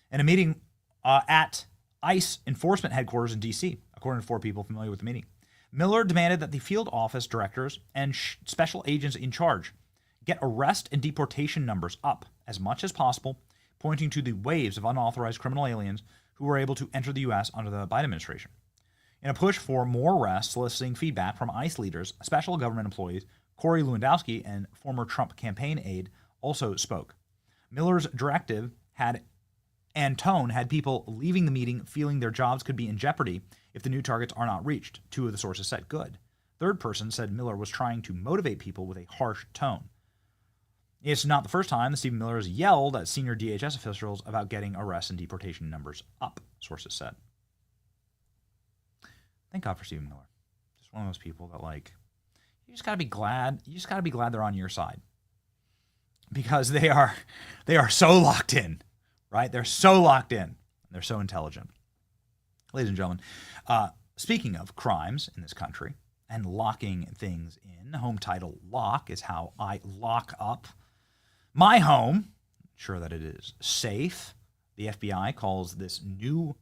In a meeting at ICE enforcement headquarters in D.C., according to 4 people familiar with the meeting, Miller demanded that the field office directors and special agents in charge get arrest and deportation numbers up as much as possible, pointing to the waves of unauthorized criminal aliens who were able to enter the U.S. under the Biden administration. In a push for more arrests, soliciting feedback from ICE leaders, special government employees Corey Lewandowski and former Trump campaign aide also spoke. Miller's directive and tone had people leaving the meeting feeling their jobs could be in jeopardy if the new targets are not reached. 2 of the sources said good. Third person said Miller was trying to motivate people with a harsh tone. It's not the first time that Stephen Miller has yelled at senior DHS officials about getting arrest and deportation numbers up, sources said. Thank God for Stephen Miller. Just one of those people that, like, you just gotta be glad. You just gotta be glad they're on your side, because they are so locked in, right? They're so locked in. They're so intelligent. Ladies and gentlemen, speaking of crimes in this country and locking things in, home title lock is how I lock up my home, ensure that it is safe. The FBI calls this new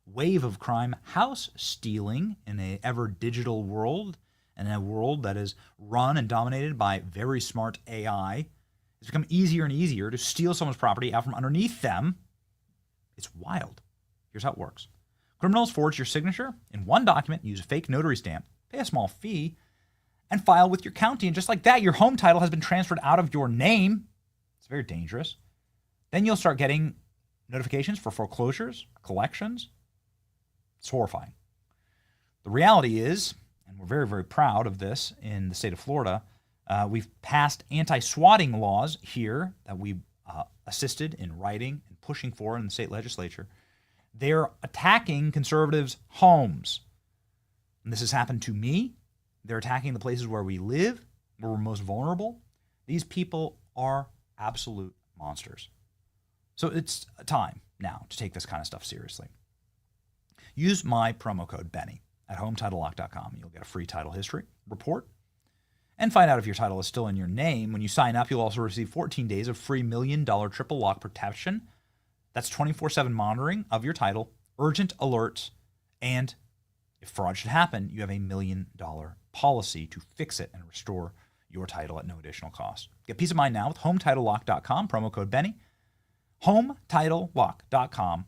wave of crime house stealing in an ever digital world, and a world that is run and dominated by very smart AI. It's become easier and easier to steal someone's property out from underneath them. It's wild. Here's how it works. Criminals forge your signature in one document, use a fake notary stamp, pay a small fee, and file with your county. And just like that, your home title has been transferred out of your name. It's very dangerous. Then you'll start getting notifications for foreclosures, collections. It's horrifying. The reality is, and we're very, very proud of this in the state of Florida, we've passed anti-swatting laws here that we assisted in writing and pushing for in the state legislature. They're attacking conservatives' homes. And this has happened to me. They're attacking the places where we live, where we're most vulnerable. These people are absolute monsters. So it's time now to take this kind of stuff seriously. Use my promo code Benny at HomeTitleLock.com. You'll get a free title history report and find out if your title is still in your name. When you sign up, you'll also receive 14 days of free $1 million triple lock protection. That's 24/7 monitoring of your title, urgent alerts, and if fraud should happen, you have a $1 million policy to fix it and restore your title at no additional cost. Get peace of mind now with HomeTitleLock.com, promo code Benny. HomeTitleLock.com,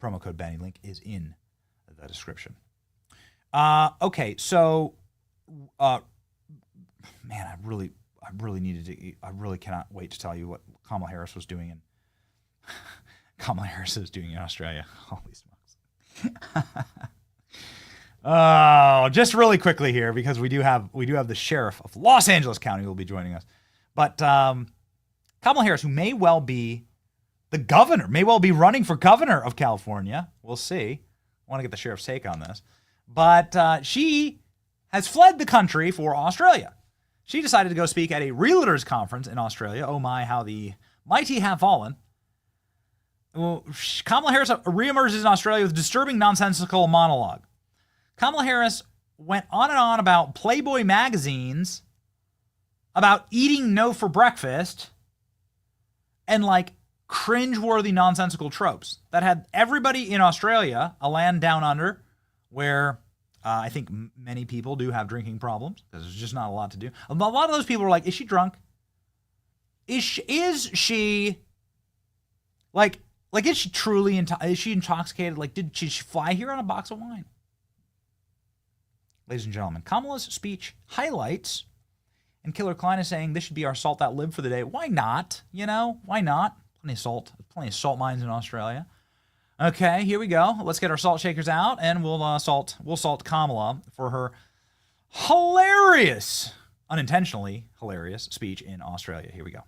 promo code Benny. Link is in the description. Okay, so, man, I really cannot wait to tell you what Kamala Harris was doing in Kamala Harris is doing in Australia. Holy smokes. Oh, just really quickly here, because we do have the sheriff of Los Angeles County who will be joining us. But Kamala Harris, who may well be the governor, may well be running for governor of California. We'll see. I want to get the sheriff's take on this. But she has fled the country for Australia. She decided to go speak at a realtors conference in Australia. Oh my, how the mighty have fallen. Well, Kamala Harris reemerges in Australia with a disturbing, nonsensical monologue. Kamala Harris went on and on about Playboy magazines, about eating no for breakfast, and like cringeworthy, nonsensical tropes that had everybody in Australia, a land down under, where I think many people do have drinking problems because there's just not a lot to do. A lot of those people were like, is she drunk? Is she like, Like, is she truly is she intoxicated? Like, did she fly here on a box of wine? Ladies and gentlemen, Kamala's speech highlights, and Killer Klein is saying this should be our salt that live for the day. Why not? You know, why not? Plenty of salt mines in Australia. Okay, here we go. Let's get our salt shakers out, and we'll salt Kamala for her hilarious, unintentionally hilarious speech in Australia. Here we go.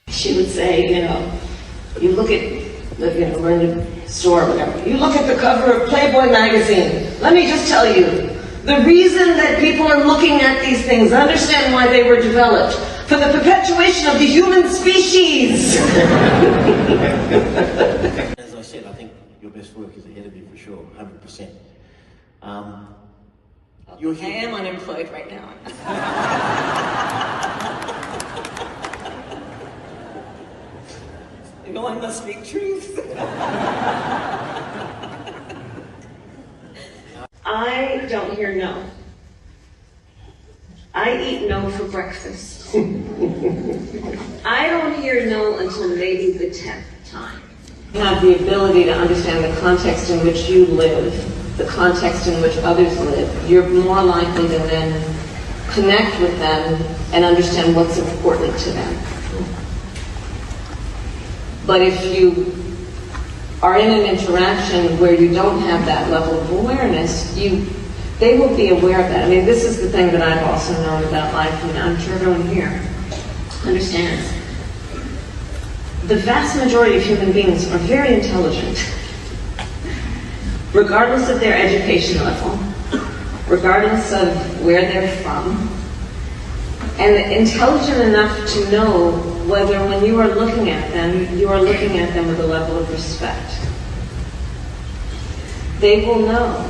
She would say, you look at, we're in the store or whatever, you look at the cover of Playboy magazine. Let me just tell you, the reason that people are looking at these things, understand why they were developed, for the perpetuation of the human species. As I said, I think your best work is ahead of you for sure, 100%. I am unemployed right now. No one must speak truth. I don't hear no. I eat no for breakfast. I don't hear no until maybe the 10th time. You have the ability to understand the context in which you live, the context in which others live. You're more likely to then connect with them and understand what's important to them. But if you are in an interaction where you don't have that level of awareness, they will be aware of that. I mean, this is the thing that I've also known about life, and I'm sure everyone here understands. The vast majority of human beings are very intelligent, regardless of their education level, regardless of where they're from, and intelligent enough to know whether when you are looking at them, you are looking at them with a level of respect. They will know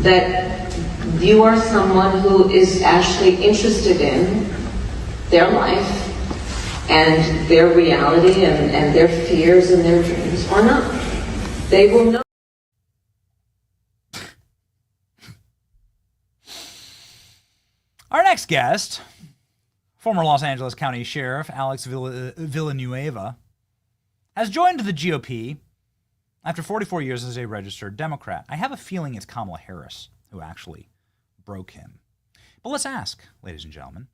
that you are someone who is actually interested in their life and their reality and their fears and their dreams, or not. They will know. Our next guest, former Los Angeles County Sheriff Alex Villanueva, has joined the GOP after 44 years as a registered Democrat. I have a feeling it's Kamala Harris who actually broke him. But let's ask, ladies and gentlemen,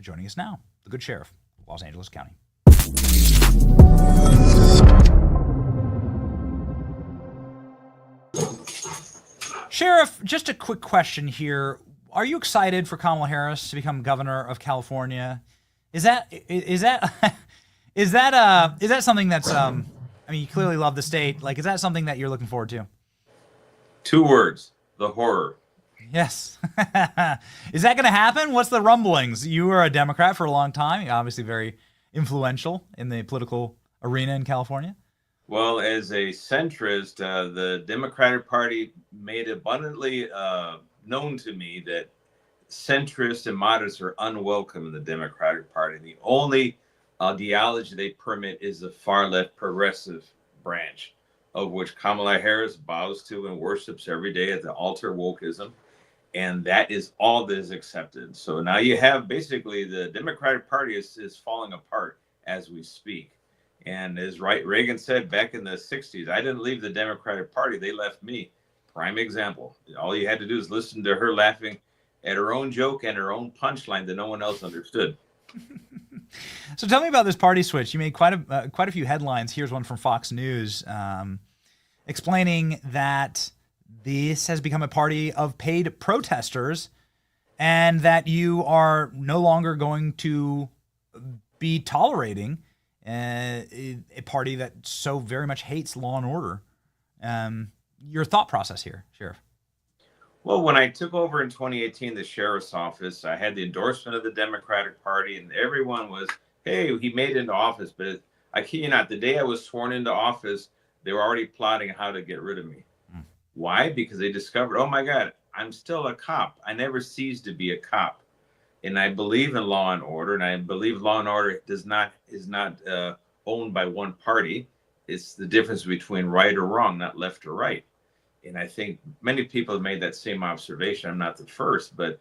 joining us now, the good sheriff of Los Angeles County. Sheriff, just a quick question here. Are you excited for Kamala Harris to become governor of California? Is that something that's I mean, you clearly love the state. Like, is that something that you're looking forward to? 2 words: the horror. Yes. Is that going to happen? What's the rumblings? You were a Democrat for a long time, obviously very influential in the political arena in California. Well, as a centrist, the Democratic Party made abundantly known to me that centrists and moderates are unwelcome in the Democratic Party. The only ideology they permit is the far left progressive branch, of which Kamala Harris bows to and worships every day at the altar of wokeism. And that is all that is accepted. So now you have basically the Democratic Party is falling apart as we speak. And as Reagan said back in the 60s, I didn't leave the Democratic Party. They left me. Prime example. All you had to do is listen to her laughing at her own joke and her own punchline that no one else understood. So tell me about this party switch. You made quite a few headlines. Here's one from Fox News explaining that this has become a party of paid protesters and that you are no longer going to be tolerating a party that so very much hates law and order. Your thought process here, Sheriff. Well, when I took over in 2018, the sheriff's office, I had the endorsement of the Democratic Party, and everyone was, hey, he made it into office. But I kid you not, the day I was sworn into office, they were already plotting how to get rid of me. Why? Because they discovered, oh my God, I'm still a cop. I never ceased to be a cop. And I believe in law and order, and I believe law and order is not owned by one party. It's the difference between right or wrong, not left or right. And I think many people have made that same observation. I'm not the first, but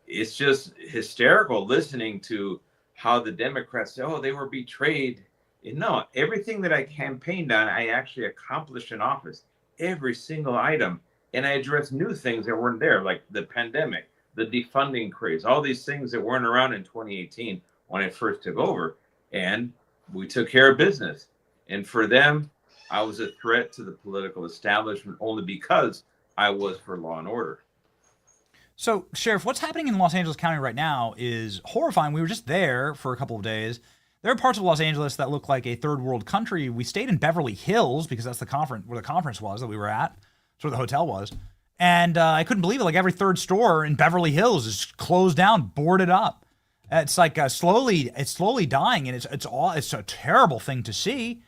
it's just hysterical listening to how the Democrats say, oh, they were betrayed. And no, everything that I campaigned on, I actually accomplished in office, every single item. And I addressed new things that weren't there, like the pandemic, the defunding craze, all these things that weren't around in 2018 when I first took over. And we took care of business. And for them, I was a threat to the political establishment only because I was for law and order. So, Sheriff, what's happening in Los Angeles County right now is horrifying. We were just there for a couple of days. There are parts of Los Angeles that look like a third world country. We stayed in Beverly Hills because that's the conference where the conference was that we were at. That's where the hotel was. And I couldn't believe it. Like every third store in Beverly Hills is closed down, boarded up. It's like slowly dying, and it's a terrible thing to see.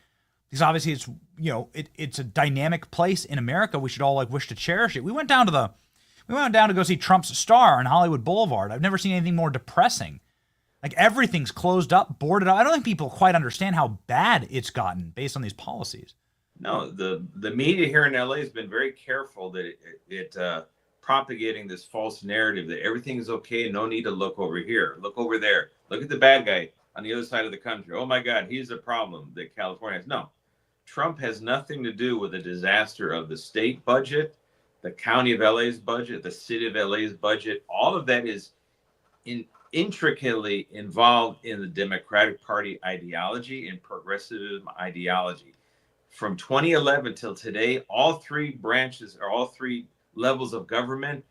Because obviously it's a dynamic place in America. We should all like wish to cherish it. We went down to go see Trump's Star on Hollywood Boulevard. I've never seen anything more depressing. Like everything's closed up, boarded up. I don't think people quite understand how bad it's gotten based on these policies. No, the media here in LA has been very careful that it propagating this false narrative that everything is okay, no need to look over here, look over there, look at the bad guy on the other side of the country. Oh my God, he's the problem that California has. No, Trump has nothing to do with the disaster of the state budget, the county of LA's budget, the city of LA's budget. All of that is intricately involved in the Democratic Party ideology and progressivism ideology. From 2011 till today, all three branches or all three levels of government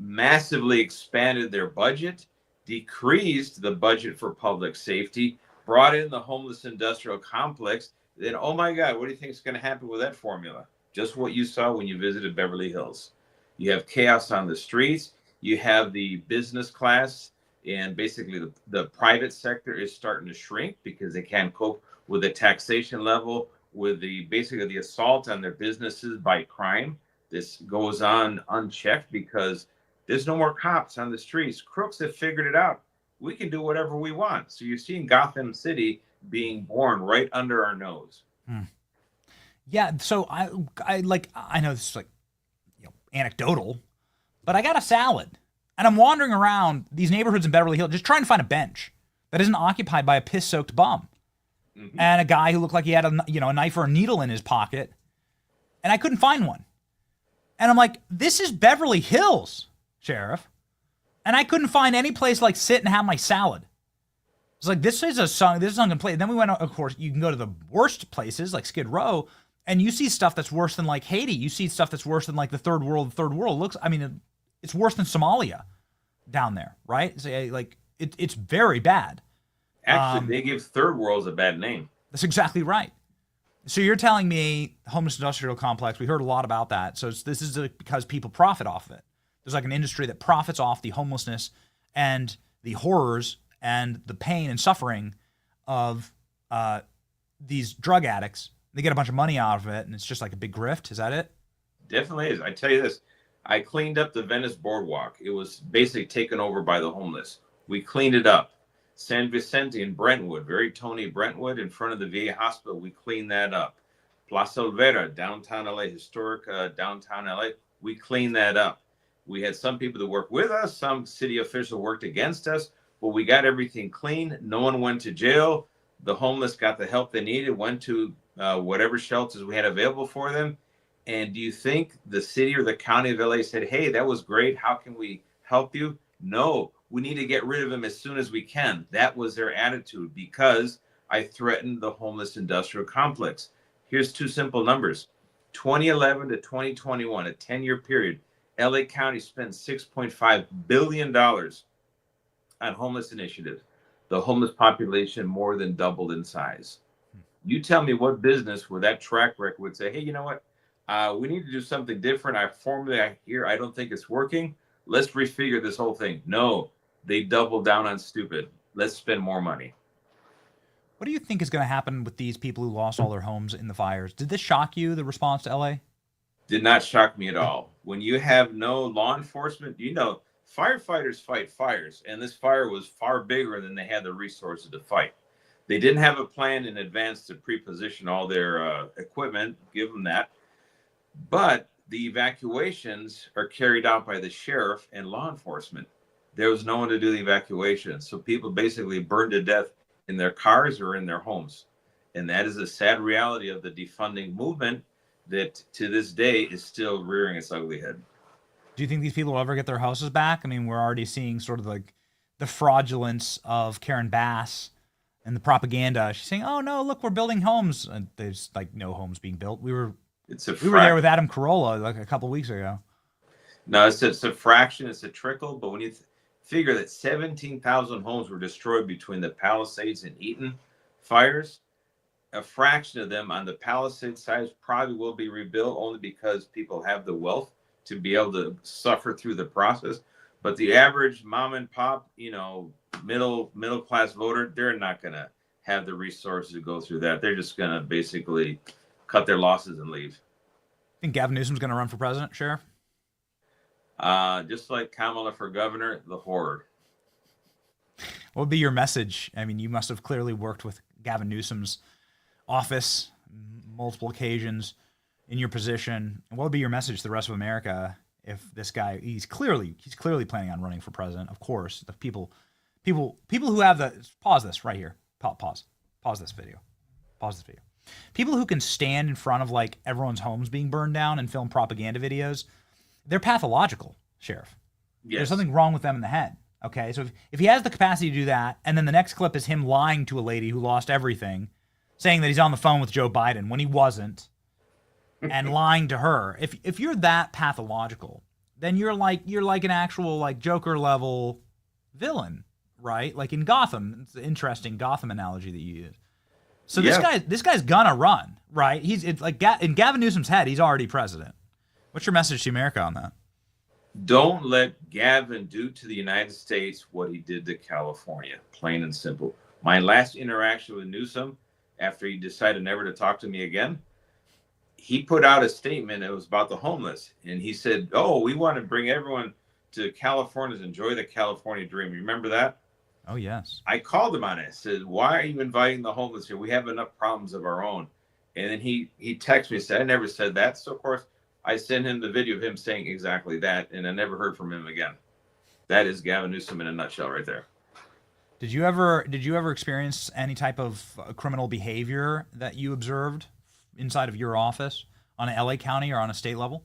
massively expanded their budget, decreased the budget for public safety, brought in the homeless industrial complex. Then, oh my God, what do you think is going to happen with that formula? Just what you saw when you visited Beverly Hills. You have chaos on the streets. You have the business class, and basically the private sector is starting to shrink because they can't cope with the taxation level, with basically the assault on their businesses by crime. This goes on unchecked because there's no more cops on the streets. Crooks have figured it out. We can do whatever we want. So you're seeing Gotham City being born right under our nose. Yeah. So I know this is like, anecdotal, but I got a salad and I'm wandering around these neighborhoods in Beverly Hills just trying to find a bench that isn't occupied by a piss-soaked bum and a guy who looked like he had a knife or a needle in his pocket, and I couldn't find one. And I'm like, this is Beverly Hills, Sheriff. And I couldn't find any place like sit and have my salad. It's like, this is uncompleted. Then we went, of course, you can go to the worst places like Skid Row, and you see stuff that's worse than like Haiti. You see stuff that's worse than like the third world. The third world it's worse than Somalia down there, right? So, it's very bad. Actually, they give third worlds a bad name. That's exactly right. So you're telling me the homeless industrial complex, we heard a lot about that. So this is because people profit off of it. There's like an industry that profits off the homelessness and the horrors and the pain and suffering of these drug addicts. They get a bunch of money out of it, and it's just like a big grift. Is that it? Definitely is. I tell you this, I cleaned up the Venice Boardwalk. It was basically taken over by the homeless. We cleaned it up. San Vicente in Brentwood, very Tony Brentwood, in front of the VA hospital, we cleaned that up. Plaza Olvera, downtown LA, historic downtown LA, we cleaned that up. We had some people that worked with us, some city officials worked against us, but we got everything clean. No one went to jail. The homeless got the help they needed, went to whatever shelters we had available for them. And do you think the city or the county of LA said, hey, that was great, how can we help you? No, we need to get rid of them as soon as we can. That was their attitude because I threatened the homeless industrial complex. Here's two simple numbers. 2011 to 2021, a 10-year period, LA County spent $6.5 billion on homeless initiatives. The homeless population more than doubled in size. You tell me what business with that track record would say, hey, you know what? We need to do something different. Our formula here, I don't think it's working. Let's refigure this whole thing. No, they doubled down on stupid. Let's spend more money. What do you think is going to happen with these people who lost all their homes in the fires? Did this shock you, the response to LA? Did not shock me at all. When you have no law enforcement, firefighters fight fires, and this fire was far bigger than they had the resources to fight. They didn't have a plan in advance to pre-position all their equipment, give them that. But the evacuations are carried out by the sheriff and law enforcement. There was no one to do the evacuation. So people basically burned to death in their cars or in their homes. And that is a sad reality of the defunding movement that to this day is still rearing its ugly head. Do you think these people will ever get their houses back? I mean, we're already seeing sort of like the fraudulence of Karen Bass and the propaganda. She's saying, "Oh no, look, we're building homes," and there's like no homes being built. We were there with Adam Carolla like a couple of weeks ago. No, it's a fraction, it's a trickle. But when you figure that 17,000 homes were destroyed between the Palisades and Eaton fires, a fraction of them on the Palisades side probably will be rebuilt only because people have the wealth to be able to suffer through the process. But the average mom and pop, middle class voter, they're not going to have the resources to go through that. They're just going to basically cut their losses and leave. Think Gavin Newsom's going to run for president, Sheriff? Just like Kamala for governor, the horde. What would be your message? I mean, you must have clearly worked with Gavin Newsom's office multiple occasions in your position. And what would be your message to the rest of America if this guy, he's clearly planning on running for president? Of course, the people who have the, pause this right here. Pause this video. People who can stand in front of like everyone's homes being burned down and film propaganda videos, they're pathological, Sheriff. Yes. There's something wrong with them in the head. Okay, so if he has the capacity to do that, and then the next clip is him lying to a lady who lost everything, saying that he's on the phone with Joe Biden when he wasn't, and lying to her. If you're that pathological, then you're like an actual like Joker level villain, right? Like in Gotham. It's an interesting Gotham analogy that you use. So this guy's gonna run, right? It's like in Gavin Newsom's head, he's already president. What's your message to America on that? Don't let Gavin do to the United States what he did to California, plain and simple. My last interaction with Newsom, after he decided never to talk to me again, he put out a statement. It was about the homeless. And he said, "Oh, we want to bring everyone to California to enjoy the California dream." Remember that? Oh, yes. I called him on it. I said, "Why are you inviting the homeless here? We have enough problems of our own." And then he texted me and said, "I never said that." So, of course, I sent him the video of him saying exactly that, and I never heard from him again. That is Gavin Newsom in a nutshell right there. Did you ever experience any type of criminal behavior that you observed inside of your office on an LA County or on a state level?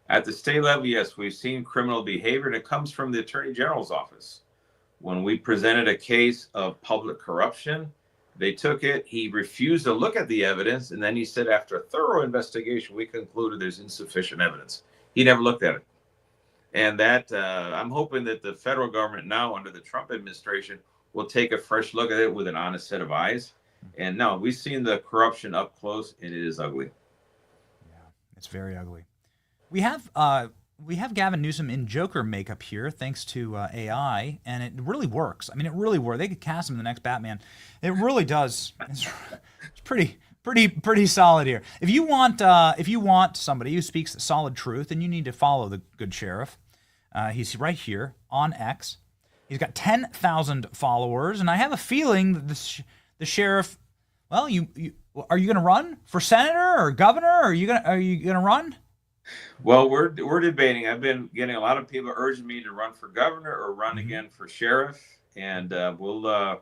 At the state level, yes, we've seen criminal behavior, and it comes from the Attorney General's office. When we presented a case of public corruption, they took it. He refused to look at the evidence, and then he said, after a thorough investigation, we concluded there's insufficient evidence. He never looked at it. And that I'm hoping that the federal government now, under the Trump administration, will take a fresh look at it with an honest set of eyes. And no, we've seen the corruption up close, and it is ugly. Yeah, it's very ugly. We have Gavin Newsom in Joker makeup here, thanks to AI, and it really works. I mean, it really works. They could cast him in the next Batman. It really does. It's pretty solid here. If you want somebody who speaks solid truth, then you need to follow the good sheriff. He's right here on X. He's got 10,000 followers, and I have a feeling that the sheriff. Well, are you going to run for senator or governor? Are you gonna run? Well, we're debating. I've been getting a lot of people urging me to run for governor or run again for sheriff, and we'll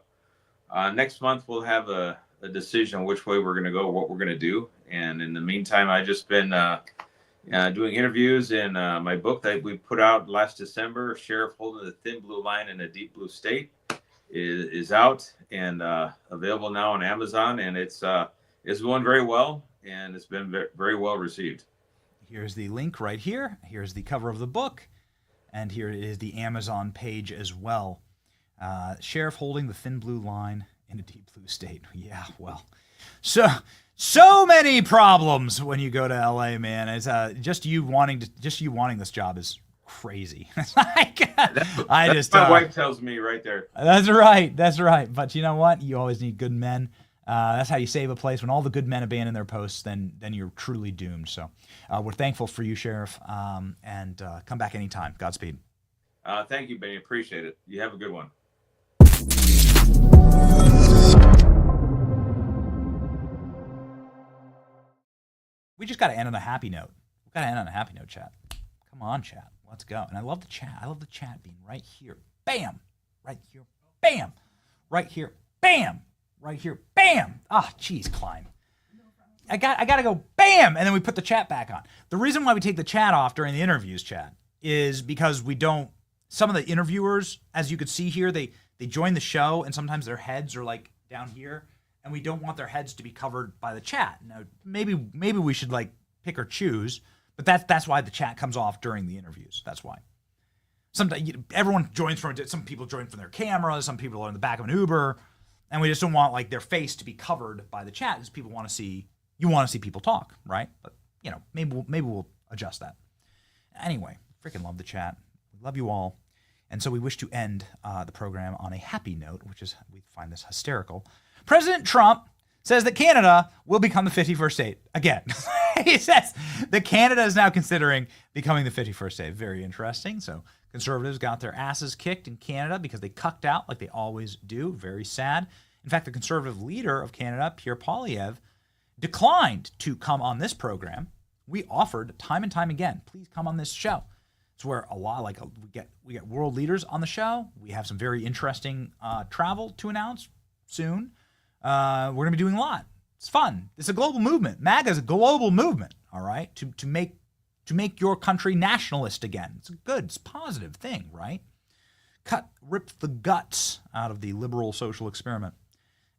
next month we'll have a decision on which way we're going to go, what we're going to do. And in the meantime, I've just been doing interviews in my book that we put out last December, Sheriff Holding the Thin Blue Line in a Deep Blue State, is out and available now on Amazon, and it's going very well, and it's been very well received. Here's the link right here. Here's the cover of the book. And here is the Amazon page as well. Sheriff Holding the Thin Blue Line in a Deep Blue State. Yeah, well. So many problems when you go to LA, man. It's just you wanting this job is crazy. That's my wife tells me right there. That's right. But you know what? You always need good men. That's how you save a place. When all the good men abandon their posts, then you're truly doomed. So we're thankful for you, Sheriff, and come back anytime. Godspeed. Thank you, Benny. Appreciate it. You have a good one. We just got to end on a happy note. We've got to end on a happy note, chat. Come on, chat. Let's go. And I love the chat. I love the chat being right here. Bam. Right here. Bam. Right here. Bam. Right here. Bam. Ah, geez, Klein. I got to go bam, and then we put the chat back on. The reason why we take the chat off during the interviews, chat, is because we don't, some of the interviewers, as you could see here, they join the show, and sometimes their heads are like down here, and we don't want their heads to be covered by the chat. Now, maybe we should like pick or choose, but that's why the chat comes off during the interviews. That's why. Sometimes everyone joins from, some people join from their cameras, some people are in the back of an Uber, and we just don't want like their face to be covered by the chat because people want to see, you want to see people talk, right? But you know, maybe we'll adjust that. Anyway, freaking love the chat. We love you all. And so we wish to end the program on a happy note, which is, we find this hysterical. President Trump says that Canada will become the 51st state again. He says that Canada is now considering becoming the 51st state. Very interesting. So conservatives got their asses kicked in Canada because they cucked out like they always do. Very sad. In fact, the conservative leader of Canada, Pierre Poilievre, declined to come on this program. We offered time and time again, please come on this show. It's where a lot, like we get world leaders on the show. We have some very interesting travel to announce soon. We're going to be doing a lot. It's fun. It's a global movement. MAGA is a global movement, all right, to make your country nationalist again. It's a good, it's a positive thing, right? Rip the guts out of the liberal social experiment.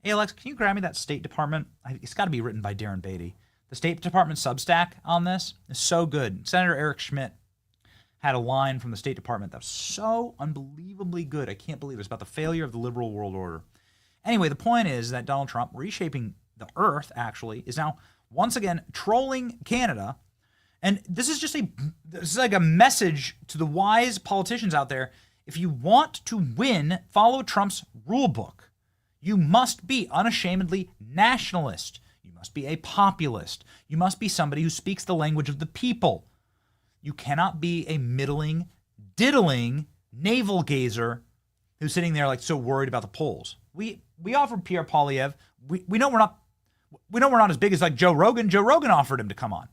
Hey, Alex, can you grab me that State Department? It's got to be written by Darren Beatty. The State Department Substack on this is so good. Senator Eric Schmidt had a line from the State Department that was so unbelievably good. I can't believe it. It's about the failure of the liberal world order. Anyway, the point is that Donald Trump, reshaping the earth, actually, is now once again trolling Canada. And this is like a message to the wise politicians out there. If you want to win, follow Trump's rule book. You must be unashamedly nationalist. You must be a populist. You must be somebody who speaks the language of the people. You cannot be a middling, diddling navel gazer who's sitting there like so worried about the polls. We offered Pierre Poilievre. We know we're not as big as like Joe Rogan. Joe Rogan offered him to come on.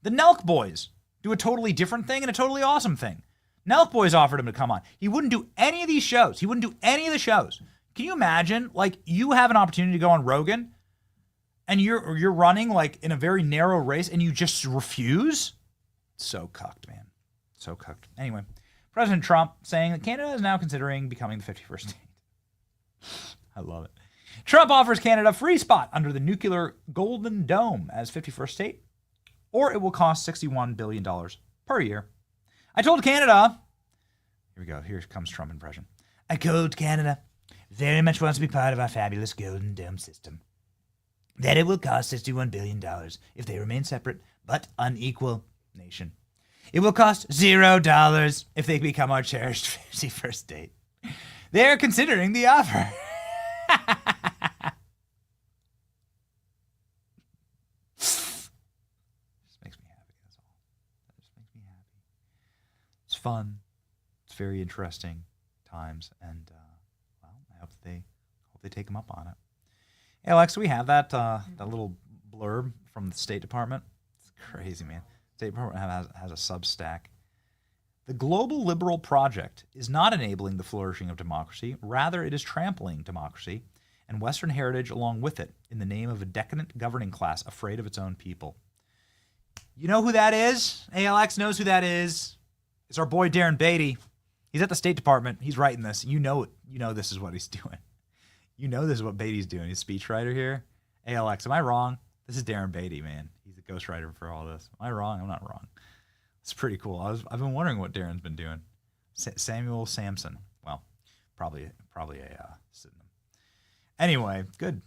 The Nelk Boys do a totally different thing and a totally awesome thing. Nelk Boys offered him to come on. He wouldn't do any of these shows. He wouldn't do any of the shows. Can you imagine, like, you have an opportunity to go on Rogan and you're running like in a very narrow race and you just refuse? So cucked, man. So cucked. Anyway, President Trump saying that Canada is now considering becoming the 51st state. I love it. Trump offers Canada a free spot under the nuclear Golden Dome as 51st state, or it will cost $61 billion per year. I told Canada, here we go, here comes Trump impression. I told Canada very much wants to be part of our fabulous Golden Dome system, that it will cost $61 billion if they remain separate but unequal nation. It will cost $0 if they become our cherished 51st state. They're considering the offer. Just makes me happy, that's all. That just makes me happy. It's fun. It's very interesting times, and well, I hope they take them up on it. Hey, Alex, we have that little blurb from the State Department. It's crazy, man. State Department has a Substack. The global liberal project is not enabling the flourishing of democracy. Rather, it is trampling democracy and Western heritage along with it in the name of a decadent governing class afraid of its own people. You know who that is? ALX knows who that is. It's our boy Darren Beatty. He's at the State Department. He's writing this. You know this is what he's doing. You know this is what Beatty's doing. He's a speechwriter here. ALX, am I wrong? This is Darren Beatty, man. He's a ghostwriter for all this. Am I wrong? I'm not wrong. It's pretty cool. I've been wondering what Darren's been doing. Samuel Sampson. Well, probably a pseudonym. Anyway, good.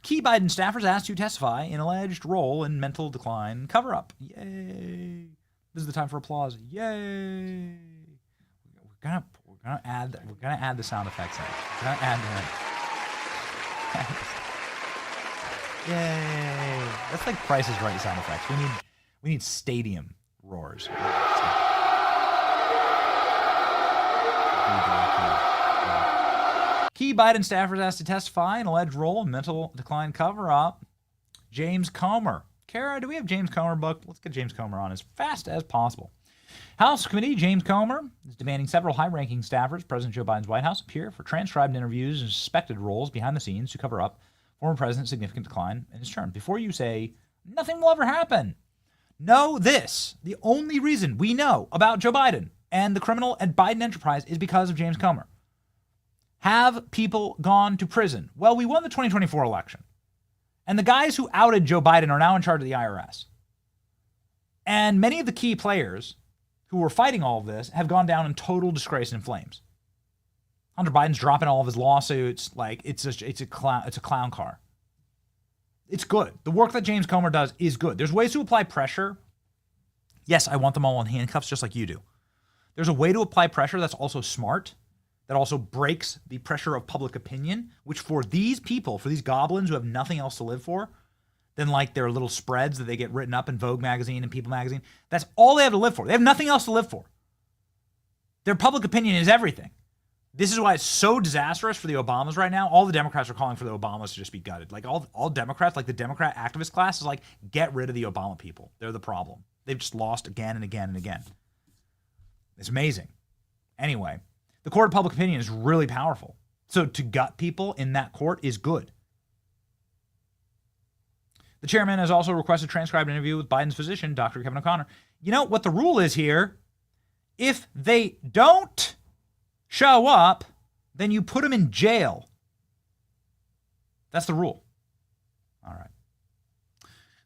Key Biden staffers asked to testify in alleged role in mental decline cover-up. Yay! This is the time for applause. Yay! We're gonna add the sound effects in. We're gonna add that. Yay! That's like Price is Right sound effects. We need stadium roars. Key Biden staffers asked to testify in alleged role in mental decline cover-up. James Comer Kara, do we have James Comer booked? Let's get James Comer on as fast as possible. House Committee James Comer is demanding several high-ranking staffers, President Joe Biden's White House, appear for transcribed interviews and suspected roles behind the scenes to cover up former president's significant decline in his term. Before you say, nothing will ever happen, know this. The only reason we know about Joe Biden and the criminal and Biden enterprise is because of James Comer. Have people gone to prison? Well, we won the 2024 election. And the guys who outed Joe Biden are now in charge of the IRS. And many of the key players who were fighting all of this have gone down in total disgrace and flames. Hunter Biden's dropping all of his lawsuits. Like, it's a clown car. It's good. The work that James Comer does is good. There's ways to apply pressure. Yes, I want them all in handcuffs just like you do. There's a way to apply pressure that's also smart, that also breaks the pressure of public opinion, which for these people, for these goblins who have nothing else to live for than like their little spreads that they get written up in Vogue magazine and People magazine, that's all they have to live for. They have nothing else to live for. Their public opinion is everything. This is why it's so disastrous for the Obamas right now. All the Democrats are calling for the Obamas to just be gutted. Like all Democrats, like the Democrat activist class is like, get rid of the Obama people. They're the problem. They've just lost again and again and again. It's amazing. Anyway, the court of public opinion is really powerful. So to gut people in that court is good. The chairman has also requested a transcribed interview with Biden's physician, Dr. Kevin O'Connor. You know what the rule is here? If they don't show up, then you put them in jail. That's the rule. All right.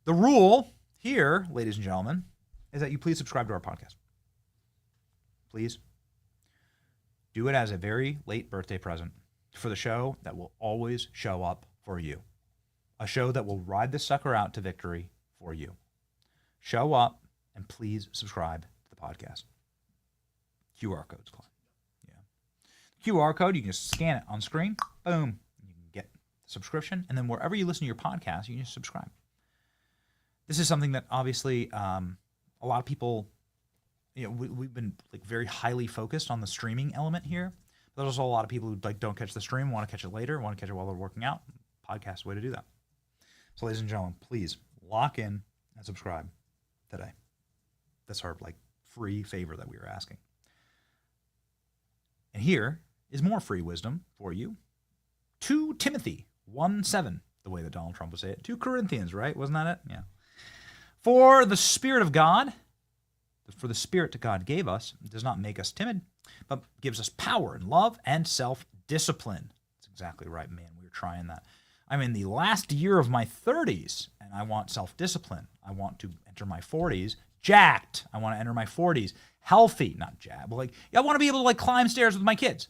The rule here, ladies and gentlemen, is that you please subscribe to our podcast. Please. Do it as a very late birthday present for the show that will always show up for you. A show that will ride this sucker out to victory for you. Show up and please subscribe to the podcast. QR code's Klein. Yeah. QR code, you can just scan it on screen. Boom. You can get the subscription. And then wherever you listen to your podcast, you can just subscribe. This is something that obviously a lot of people, we've been like very highly focused on the streaming element here. But there's also a lot of people who like don't catch the stream, want to catch it later, want to catch it while they're working out. Podcast is the way to do that. So ladies and gentlemen, please lock in and subscribe today. That's our like free favor that we are asking. And here is more free wisdom for you. 2 Timothy 1:7, the way that Donald Trump would say it. 2 Corinthians, right? Wasn't that it? Yeah. For the Spirit that God gave us does not make us timid, but gives us power and love and self-discipline. That's exactly right, man. We're trying that. I'm in the last year of my 30s, and I want self-discipline. I want to enter my 40s jacked. I want to enter my 40s healthy, not jacked, but like I want to be able to like climb stairs with my kids.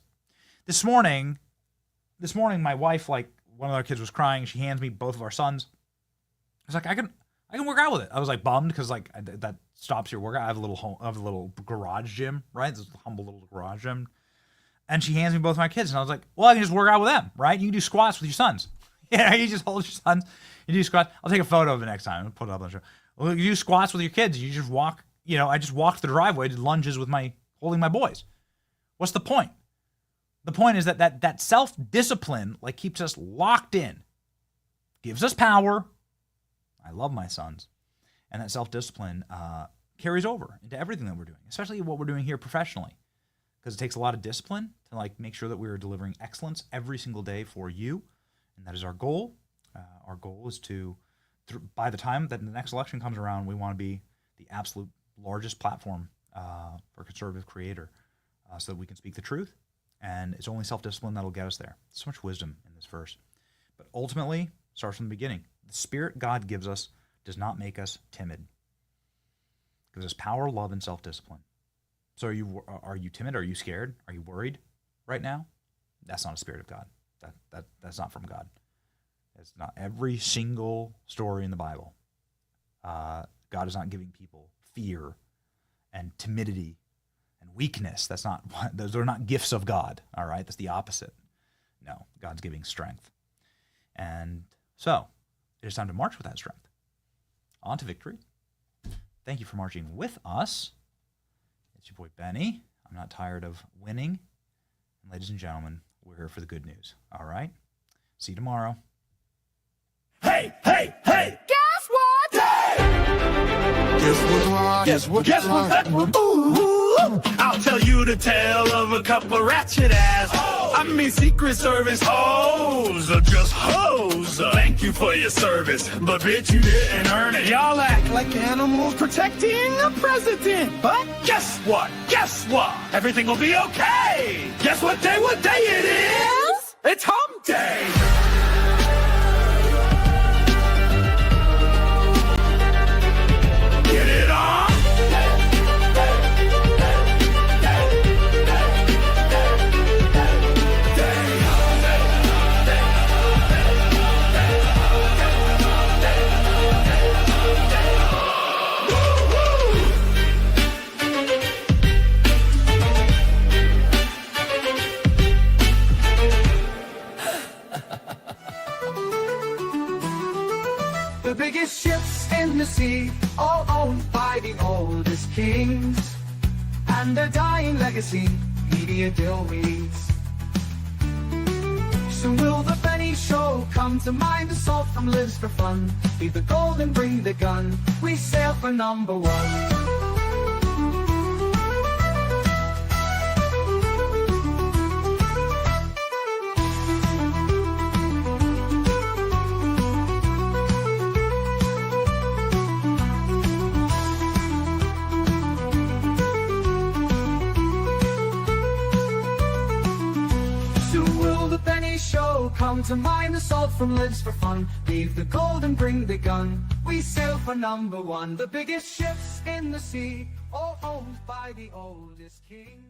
This morning, my wife, like one of our kids was crying. She hands me both of our sons. I was like, I can work out with it. I was like bummed because like that stops your workout. I have a little garage gym, right? This humble little garage gym. And she hands me both of my kids, and I was like, well, I can just work out with them, right? You can do squats with your sons. Yeah, you just hold your sons. You do squats. I'll take a photo of it next time. I'll put it up on the show. Well, you do squats with your kids. You just walk. I just walked the driveway, did lunges with holding my boys. What's the point? The point is that self-discipline like keeps us locked in, gives us power. I love my sons. And that self-discipline carries over into everything that we're doing, especially what we're doing here professionally, because it takes a lot of discipline to like make sure that we are delivering excellence every single day for you. And that is our goal. Our goal is to, by the time that the next election comes around, we want to be the absolute largest platform for conservative creator so that we can speak the truth. And it's only self-discipline that'll get us there. So much wisdom in this verse. But ultimately, it starts from the beginning. The Spirit God gives us does not make us timid. It gives us power, love, and self-discipline. So are you timid? Are you scared? Are you worried right now? That's not a spirit of God. That's not from God. It's not every single story in the Bible. God is not giving people fear and timidity and weakness. Those are not gifts of God. All right, that's the opposite. No, God's giving strength. And so it is time to march with that strength on to victory. Thank you for marching with us. It's your boy Benny. I'm not tired of winning. And ladies and gentlemen, we're here for the good news. All right? See you tomorrow. Hey, hey, hey! Guess what? Guess what that will do? I'll tell you the tale of a couple ratchet ass. I mean Secret Service hoes are just hoes. Thank you for your service, but bitch you didn't earn it. Y'all act like animals protecting a president, but guess what? Guess what? Everything will be okay. Guess what day it is? It's hump day. Get it on? The biggest ships in the sea, all owned by the oldest kings, and their dying legacy, media deal reads. Soon will the penny show come to mind, the salt from lives for fun. Leave the gold and bring the gun, we sail for number one. Show come to mind, the salt from lives for fun. Leave the gold and bring the gun, we sail for number one. The biggest ships in the sea, all owned by the oldest king.